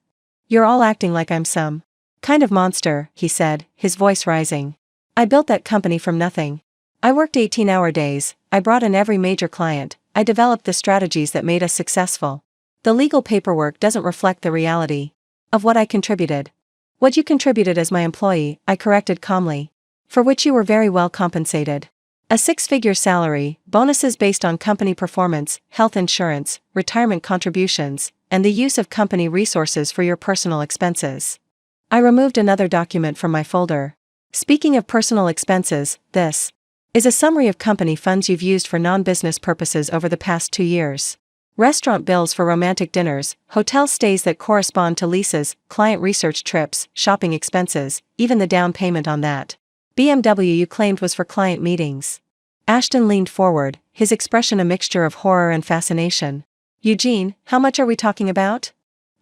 S1: "You're all acting like I'm some kind of monster," he said, his voice rising. "I built that company from nothing. I worked 18-hour days, I brought in every major client, I developed the strategies that made us successful. The legal paperwork doesn't reflect the reality of what I contributed." "What you contributed as my employee," I corrected calmly. "For which you were very well compensated. A 6-figure salary, bonuses based on company performance, health insurance, retirement contributions, and the use of company resources for your personal expenses." I removed another document from my folder. "Speaking of personal expenses, this is a summary of company funds you've used for non-business purposes over the past 2 years. Restaurant bills for romantic dinners, hotel stays that correspond to leases, client research trips, shopping expenses, even the down payment on that BMW you claimed was for client meetings." Ashton leaned forward, his expression a mixture of horror and fascination. "Eugene, how much are we talking about?"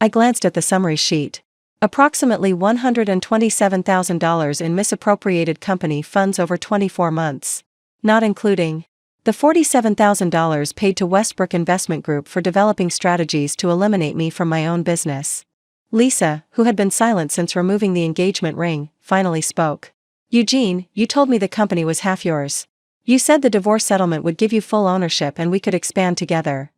S1: I glanced at the summary sheet. "Approximately $127,000 in misappropriated company funds over 24 months. Not including the $47,000 paid to Westbrook Investment Group for developing strategies to eliminate me from my own business." Lisa, who had been silent since removing the engagement ring, finally spoke. "Eugene, you told me the company was half yours. You said the divorce settlement would give you full ownership and we could expand together."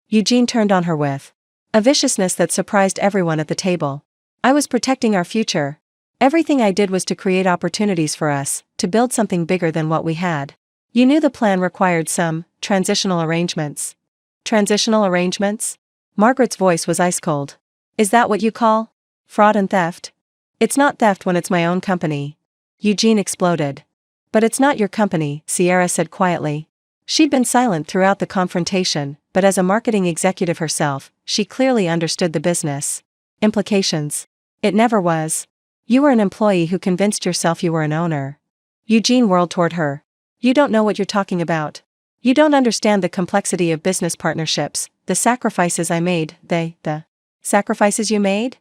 S1: Eugene turned on her with a viciousness that surprised everyone at the table. "I was protecting our future. Everything I did was to create opportunities for us, to build something bigger than what we had. You knew the plan required some transitional arrangements." "Transitional arrangements?" Margaret's voice was ice cold. "Is that what you call fraud and theft?" "It's not theft when it's my own company." Eugene exploded. "But it's not your company," Sierra said quietly. She'd been silent throughout the confrontation, but as a marketing executive herself, she clearly understood the business implications. "It never was. You were an employee who convinced yourself you were an owner." Eugene whirled toward her. "You don't know what you're talking about. You don't understand the complexity of business partnerships, the sacrifices I made, the sacrifices you made?"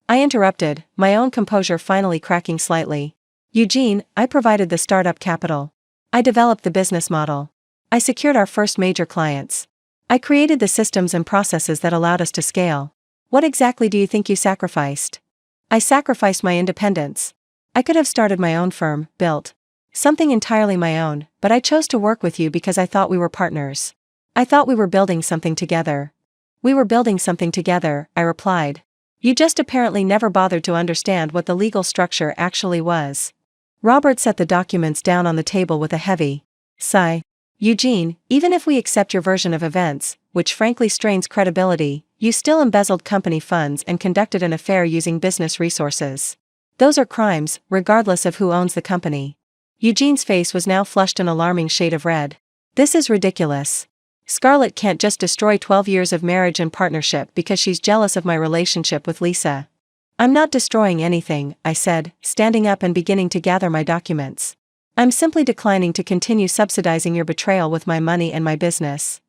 S1: I interrupted, my own composure finally cracking slightly. "Eugene, I provided the startup capital. I developed the business model. I secured our first major clients. I created the systems and processes that allowed us to scale. What exactly do you think you sacrificed?" "I sacrificed my independence. I could have started my own firm, built something entirely my own, but I chose to work with you because I thought we were partners. I thought we were building something together." "We were building something together," I replied. "You just apparently never bothered to understand what the legal structure actually was." Robert set the documents down on the table with a heavy sigh. "Eugene, even if we accept your version of events, which frankly strains credibility, you still embezzled company funds and conducted an affair using business resources. Those are crimes, regardless of who owns the company." Eugene's face was now flushed an alarming shade of red. "This is ridiculous. Scarlett can't just destroy 12 years of marriage and partnership because she's jealous of my relationship with Lisa." "I'm not destroying anything," I said, standing up and beginning to gather my documents. "I'm simply declining to continue subsidizing your betrayal with my money and my business."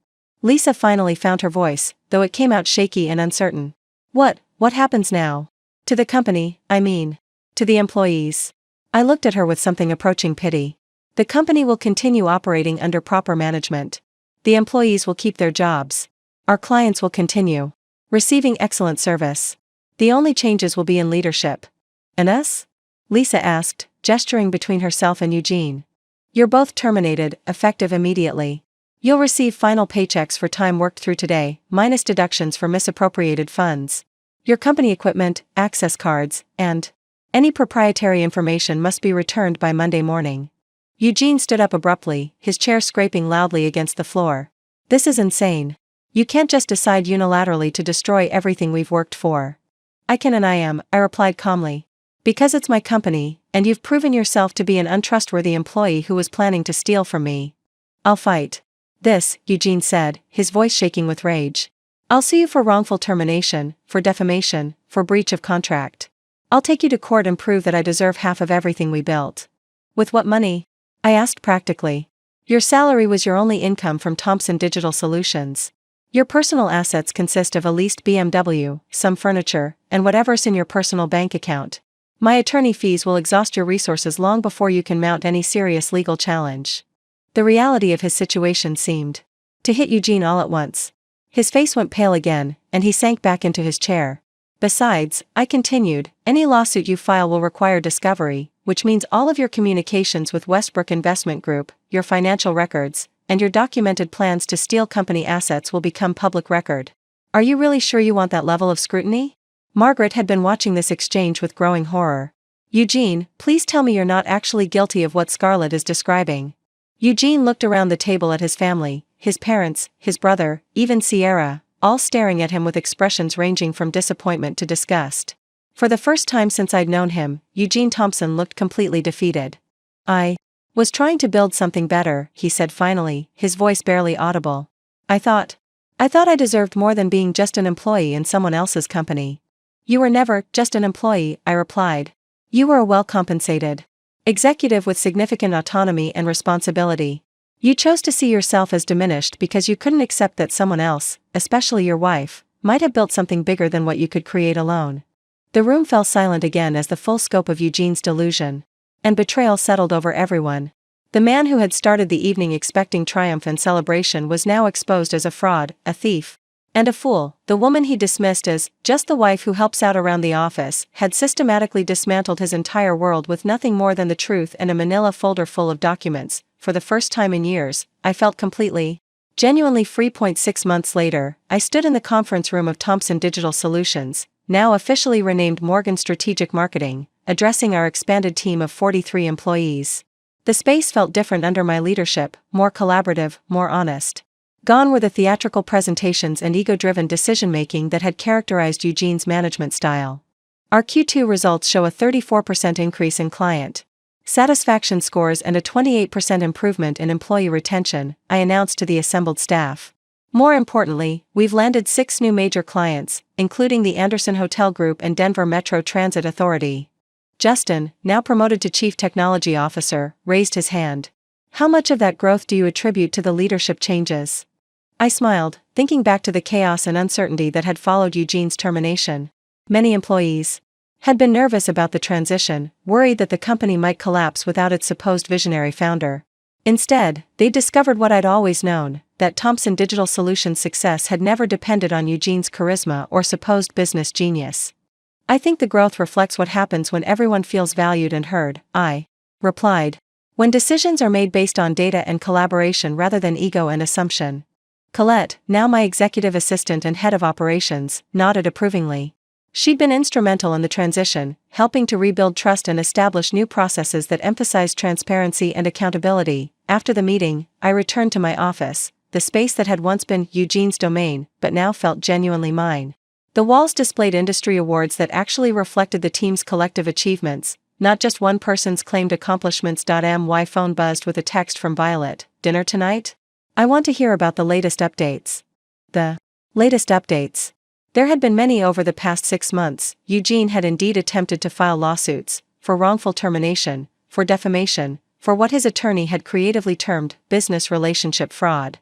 S1: Lisa finally found her voice, though it came out shaky and uncertain. What happens now? To the company, I mean. To the employees." I looked at her with something approaching pity. "The company will continue operating under proper management. The employees will keep their jobs. Our clients will continue receiving excellent service. The only changes will be in leadership." And us? Lisa asked, gesturing between herself and Eugene. You're both terminated, effective immediately. You'll receive final paychecks for time worked through today, minus deductions for misappropriated funds. Your company equipment, access cards, and any proprietary information must be returned by Monday morning. Eugene stood up abruptly, his chair scraping loudly against the floor. This is insane. You can't just decide unilaterally to destroy everything we've worked for. I can and I replied calmly. Because it's my company, and you've proven yourself to be an untrustworthy employee who was planning to steal from me. I'll fight this, Eugene said, his voice shaking with rage. I'll sue you for wrongful termination, for defamation, for breach of contract. I'll take you to court and prove that I deserve half of everything we built. With what money? I asked practically. Your salary was your only income from Thomson Digital Solutions. Your personal assets consist of a leased BMW, some furniture, and whatever's in your personal bank account. My attorney fees will exhaust your resources long before you can mount any serious legal challenge. The reality of his situation seemed to hit Eugene all at once. His face went pale again, and he sank back into his chair. Besides, I continued, any lawsuit you file will require discovery, which means all of your communications with Westbrook Investment Group, your financial records, and your documented plans to steal company assets will become public record. Are you really sure you want that level of scrutiny? Margaret had been watching this exchange with growing horror. Eugene, please tell me you're not actually guilty of what Scarlett is describing. Eugene looked around the table at his family, his parents, his brother, even Sierra, all staring at him with expressions ranging from disappointment to disgust. For the first time since I'd known him, Eugene Thompson looked completely defeated. I was trying to build something better, he said finally, his voice barely audible. I thought I deserved more than being just an employee in someone else's company. You were never just an employee, I replied. You were a well-compensated executive with significant autonomy and responsibility. You chose to see yourself as diminished because you couldn't accept that someone else, especially your wife, might have built something bigger than what you could create alone. The room fell silent again as the full scope of Eugene's delusion and betrayal settled over everyone. The man who had started the evening expecting triumph and celebration was now exposed as a fraud, a thief, and a fool. The woman he dismissed as just the wife who helps out around the office had systematically dismantled his entire world with nothing more than the truth and a manila folder full of documents. For the first time in years, I felt completely, genuinely free. 6 months later, I stood in the conference room of Thomson Digital Solutions, now officially renamed Morgan Strategic Marketing, addressing our expanded team of 43 employees. The space felt different under my leadership, more collaborative, more honest. Gone were the theatrical presentations and ego-driven decision-making that had characterized Eugene's management style. Our Q2 results show a 34% increase in client satisfaction scores and a 28% improvement in employee retention, I announced to the assembled staff. More importantly, we've landed 6 new major clients, including the Anderson Hotel Group and Denver Metro Transit Authority. Justin, now promoted to Chief Technology Officer, raised his hand. How much of that growth do you attribute to the leadership changes? I smiled, thinking back to the chaos and uncertainty that had followed Eugene's termination. Many employees had been nervous about the transition, worried that the company might collapse without its supposed visionary founder. Instead, they discovered what I'd always known, that Thomson Digital Solutions' success had never depended on Eugene's charisma or supposed business genius. I think the growth reflects what happens when everyone feels valued and heard, I replied. When decisions are made based on data and collaboration rather than ego and assumption. Colette, now my executive assistant and head of operations, nodded approvingly. She'd been instrumental in the transition, helping to rebuild trust and establish new processes that emphasized transparency and accountability. After the meeting, I returned to my office, the space that had once been Eugene's domain, but now felt genuinely mine. The walls displayed industry awards that actually reflected the team's collective achievements, not just one person's claimed accomplishments. My phone buzzed with a text from Violet. Dinner tonight? I want to hear about the latest updates. The latest updates. There had been many over the past 6 months. Eugene had indeed attempted to file lawsuits, for wrongful termination, for defamation, for what his attorney had creatively termed business relationship fraud.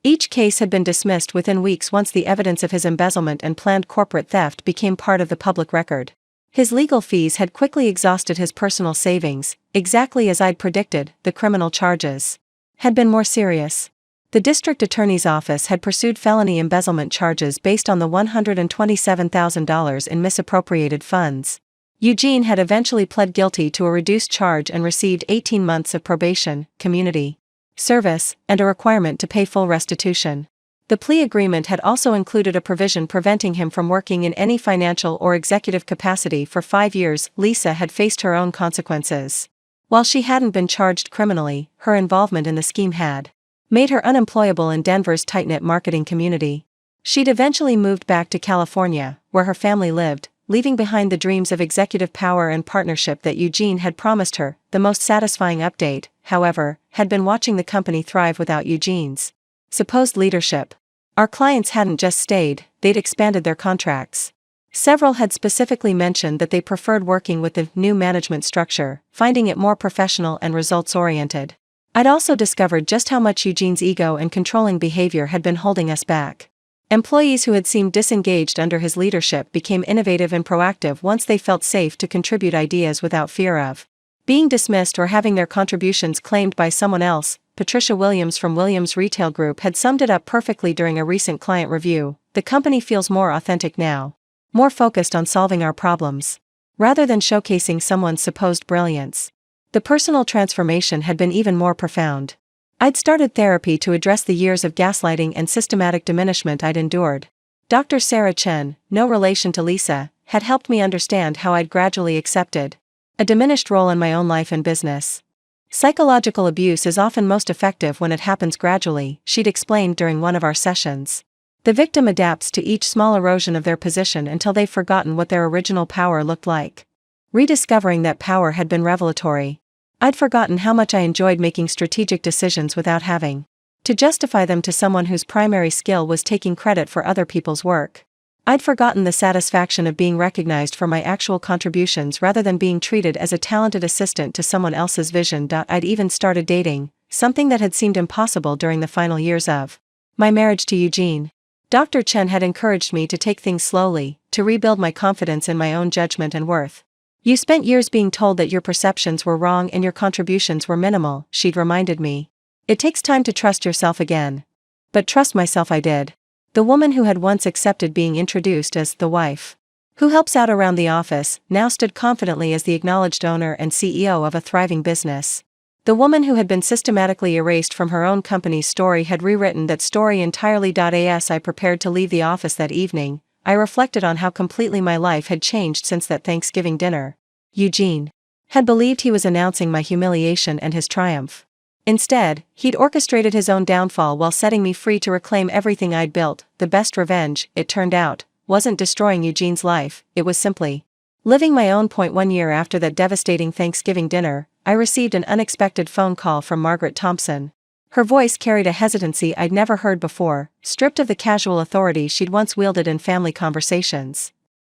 S1: Each case had been dismissed within weeks once the evidence of his embezzlement and planned corporate theft became part of the public record. His legal fees had quickly exhausted his personal savings, exactly as I'd predicted. The criminal charges had been more serious. The district attorney's office had pursued felony embezzlement charges based on the $127,000 in misappropriated funds. Eugene had eventually pled guilty to a reduced charge and received 18 months of probation, community service, and a requirement to pay full restitution. The plea agreement had also included a provision preventing him from working in any financial or executive capacity for 5 years. Lisa had faced her own consequences. While she hadn't been charged criminally, her involvement in the scheme had made her unemployable in Denver's tight-knit marketing community. She'd eventually moved back to California, where her family lived, leaving behind the dreams of executive power and partnership that Eugene had promised her. The most satisfying update, however, had been watching the company thrive without Eugene's supposed leadership. Our clients hadn't just stayed, they'd expanded their contracts. Several had specifically mentioned that they preferred working with the new management structure, finding it more professional and results-oriented. I'd also discovered just how much Eugene's ego and controlling behavior had been holding us back. Employees who had seemed disengaged under his leadership became innovative and proactive once they felt safe to contribute ideas without fear of being dismissed or having their contributions claimed by someone else. Patricia Williams from Williams Retail Group had summed it up perfectly during a recent client review. The company feels more authentic now, more focused on solving our problems, rather than showcasing someone's supposed brilliance. The personal transformation had been even more profound. I'd started therapy to address the years of gaslighting and systematic diminishment I'd endured. Dr. Sarah Chen, no relation to Lisa, had helped me understand how I'd gradually accepted a diminished role in my own life and business. Psychological abuse is often most effective when it happens gradually, she'd explained during one of our sessions. The victim adapts to each small erosion of their position until they've forgotten what their original power looked like. Rediscovering that power had been revelatory. I'd forgotten how much I enjoyed making strategic decisions without having to justify them to someone whose primary skill was taking credit for other people's work. I'd forgotten the satisfaction of being recognized for my actual contributions rather than being treated as a talented assistant to someone else's vision. I'd even started dating, something that had seemed impossible during the final years of my marriage to Eugene. Dr. Chen had encouraged me to take things slowly, to rebuild my confidence in my own judgment and worth. You spent years being told that your perceptions were wrong and your contributions were minimal, she'd reminded me. It takes time to trust yourself again. But trust myself I did. The woman who had once accepted being introduced as the wife who helps out around the office now stood confidently as the acknowledged owner and CEO of a thriving business. The woman who had been systematically erased from her own company's story had rewritten that story entirely. As I prepared to leave the office that evening, I reflected on how completely my life had changed since that Thanksgiving dinner. Eugene had believed he was announcing my humiliation and his triumph. Instead, he'd orchestrated his own downfall while setting me free to reclaim everything I'd built. The best revenge, it turned out, wasn't destroying Eugene's life, it was simply living my own. 1 year after that devastating Thanksgiving dinner, I received an unexpected phone call from Margaret Thompson. Her voice carried a hesitancy I'd never heard before, stripped of the casual authority she'd once wielded in family conversations.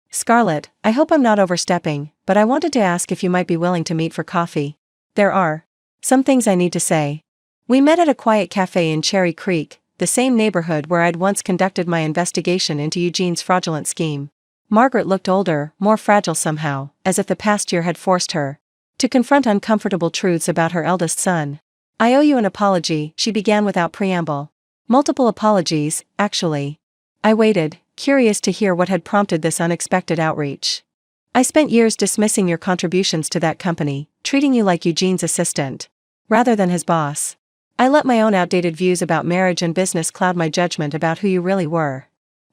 S1: "Scarlett, I hope I'm not overstepping, but I wanted to ask if you might be willing to meet for coffee. There are some things I need to say." We met at a quiet cafe in Cherry Creek, the same neighborhood where I'd once conducted my investigation into Eugene's fraudulent scheme. Margaret looked older, more fragile somehow, as if the past year had forced her to confront uncomfortable truths about her eldest son. "I owe you an apology," she began without preamble. "Multiple apologies, actually." I waited, curious to hear what had prompted this unexpected outreach. "I spent years dismissing your contributions to that company, treating you like Eugene's assistant, rather than his boss. I let my own outdated views about marriage and business cloud my judgment about who you really were."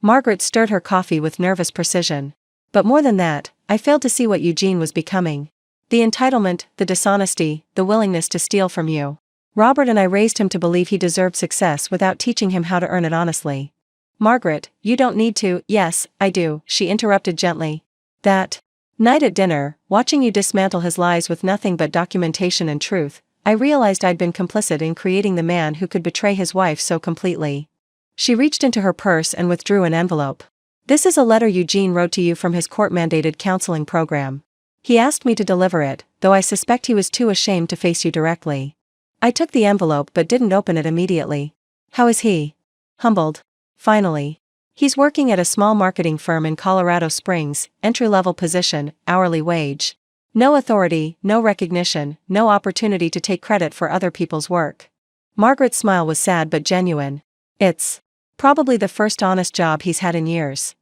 S1: Margaret stirred her coffee with nervous precision. "But more than that, I failed to see what Eugene was becoming. The entitlement, the dishonesty, the willingness to steal from you. Robert and I raised him to believe he deserved success without teaching him how to earn it honestly." "Margaret, you don't need to." "Yes, I do," she interrupted gently. "That night at dinner, watching you dismantle his lies with nothing but documentation and truth, I realized I'd been complicit in creating the man who could betray his wife so completely." She reached into her purse and withdrew an envelope. "This is a letter Eugene wrote to you from his court-mandated counseling program. He asked me to deliver it, though I suspect he was too ashamed to face you directly." I took the envelope but didn't open it immediately. "How is he?" Humbled. "Finally. He's working at a small marketing firm in Colorado Springs, entry-level position, hourly wage. No authority, no recognition, no opportunity to take credit for other people's work." Margaret's smile was sad but genuine. "It's probably the first honest job he's had in years."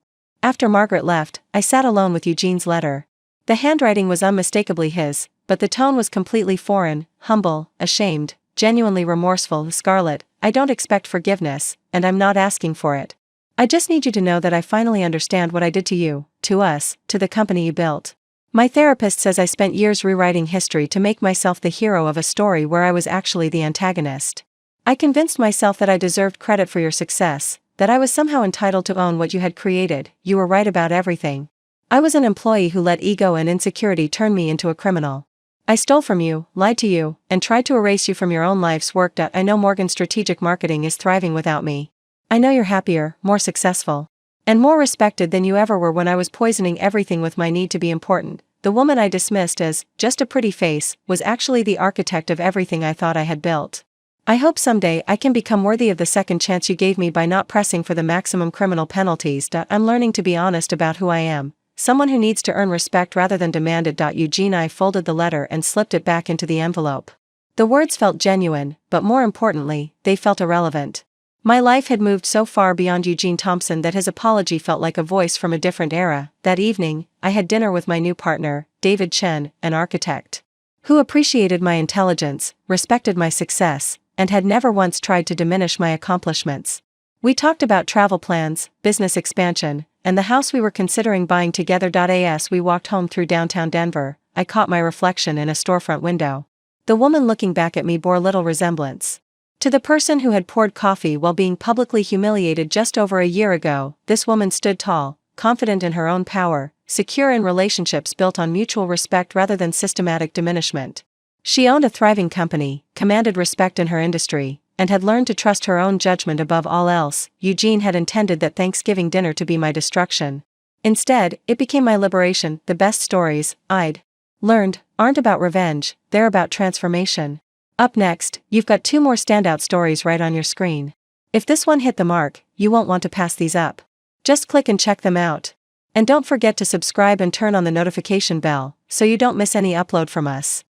S1: After Margaret left, I sat alone with Eugene's letter. The handwriting was unmistakably his, but the tone was completely foreign, humble, ashamed, genuinely remorseful. Scarlett, I don't expect forgiveness, and I'm not asking for it. I just need you to know that I finally understand what I did to you, to us, to the company you built. My therapist says I spent years rewriting history to make myself the hero of a story where I was actually the antagonist. I convinced myself that I deserved credit for your success, that I was somehow entitled to own what you had created. You were right about everything. I was an employee who let ego and insecurity turn me into a criminal. I stole from you, lied to you, and tried to erase you from your own life's work. I know Morgan Strategic Marketing is thriving without me. I know you're happier, more successful, and more respected than you ever were when I was poisoning everything with my need to be important. The woman I dismissed as just a pretty face was actually the architect of everything I thought I had built. I hope someday I can become worthy of the second chance you gave me by not pressing for the maximum criminal penalties. I'm learning to be honest about who I am, someone who needs to earn respect rather than demand it. Eugene. I folded the letter and slipped it back into the envelope. The words felt genuine, but more importantly, they felt irrelevant. My life had moved so far beyond Eugene Thompson that his apology felt like a voice from a different era. That evening, I had dinner with my new partner, David Chen, an architect, who appreciated my intelligence, respected my success, and had never once tried to diminish my accomplishments. We talked about travel plans, business expansion, and the house we were considering buying together. As we walked home through downtown Denver, I caught my reflection in a storefront window. The woman looking back at me bore little resemblance to the person who had poured coffee while being publicly humiliated just over a year ago. This woman stood tall, confident in her own power, secure in relationships built on mutual respect rather than systematic diminishment. She owned a thriving company, commanded respect in her industry, and had learned to trust her own judgment above all else. Eugene had intended that Thanksgiving dinner to be my destruction. Instead, it became my liberation. The best stories I'd learned aren't about revenge, they're about transformation. Up next, you've got 2 more standout stories right on your screen. If this one hit the mark, you won't want to pass these up. Just click and check them out. And don't forget to subscribe and turn on the notification bell, so you don't miss any upload from us.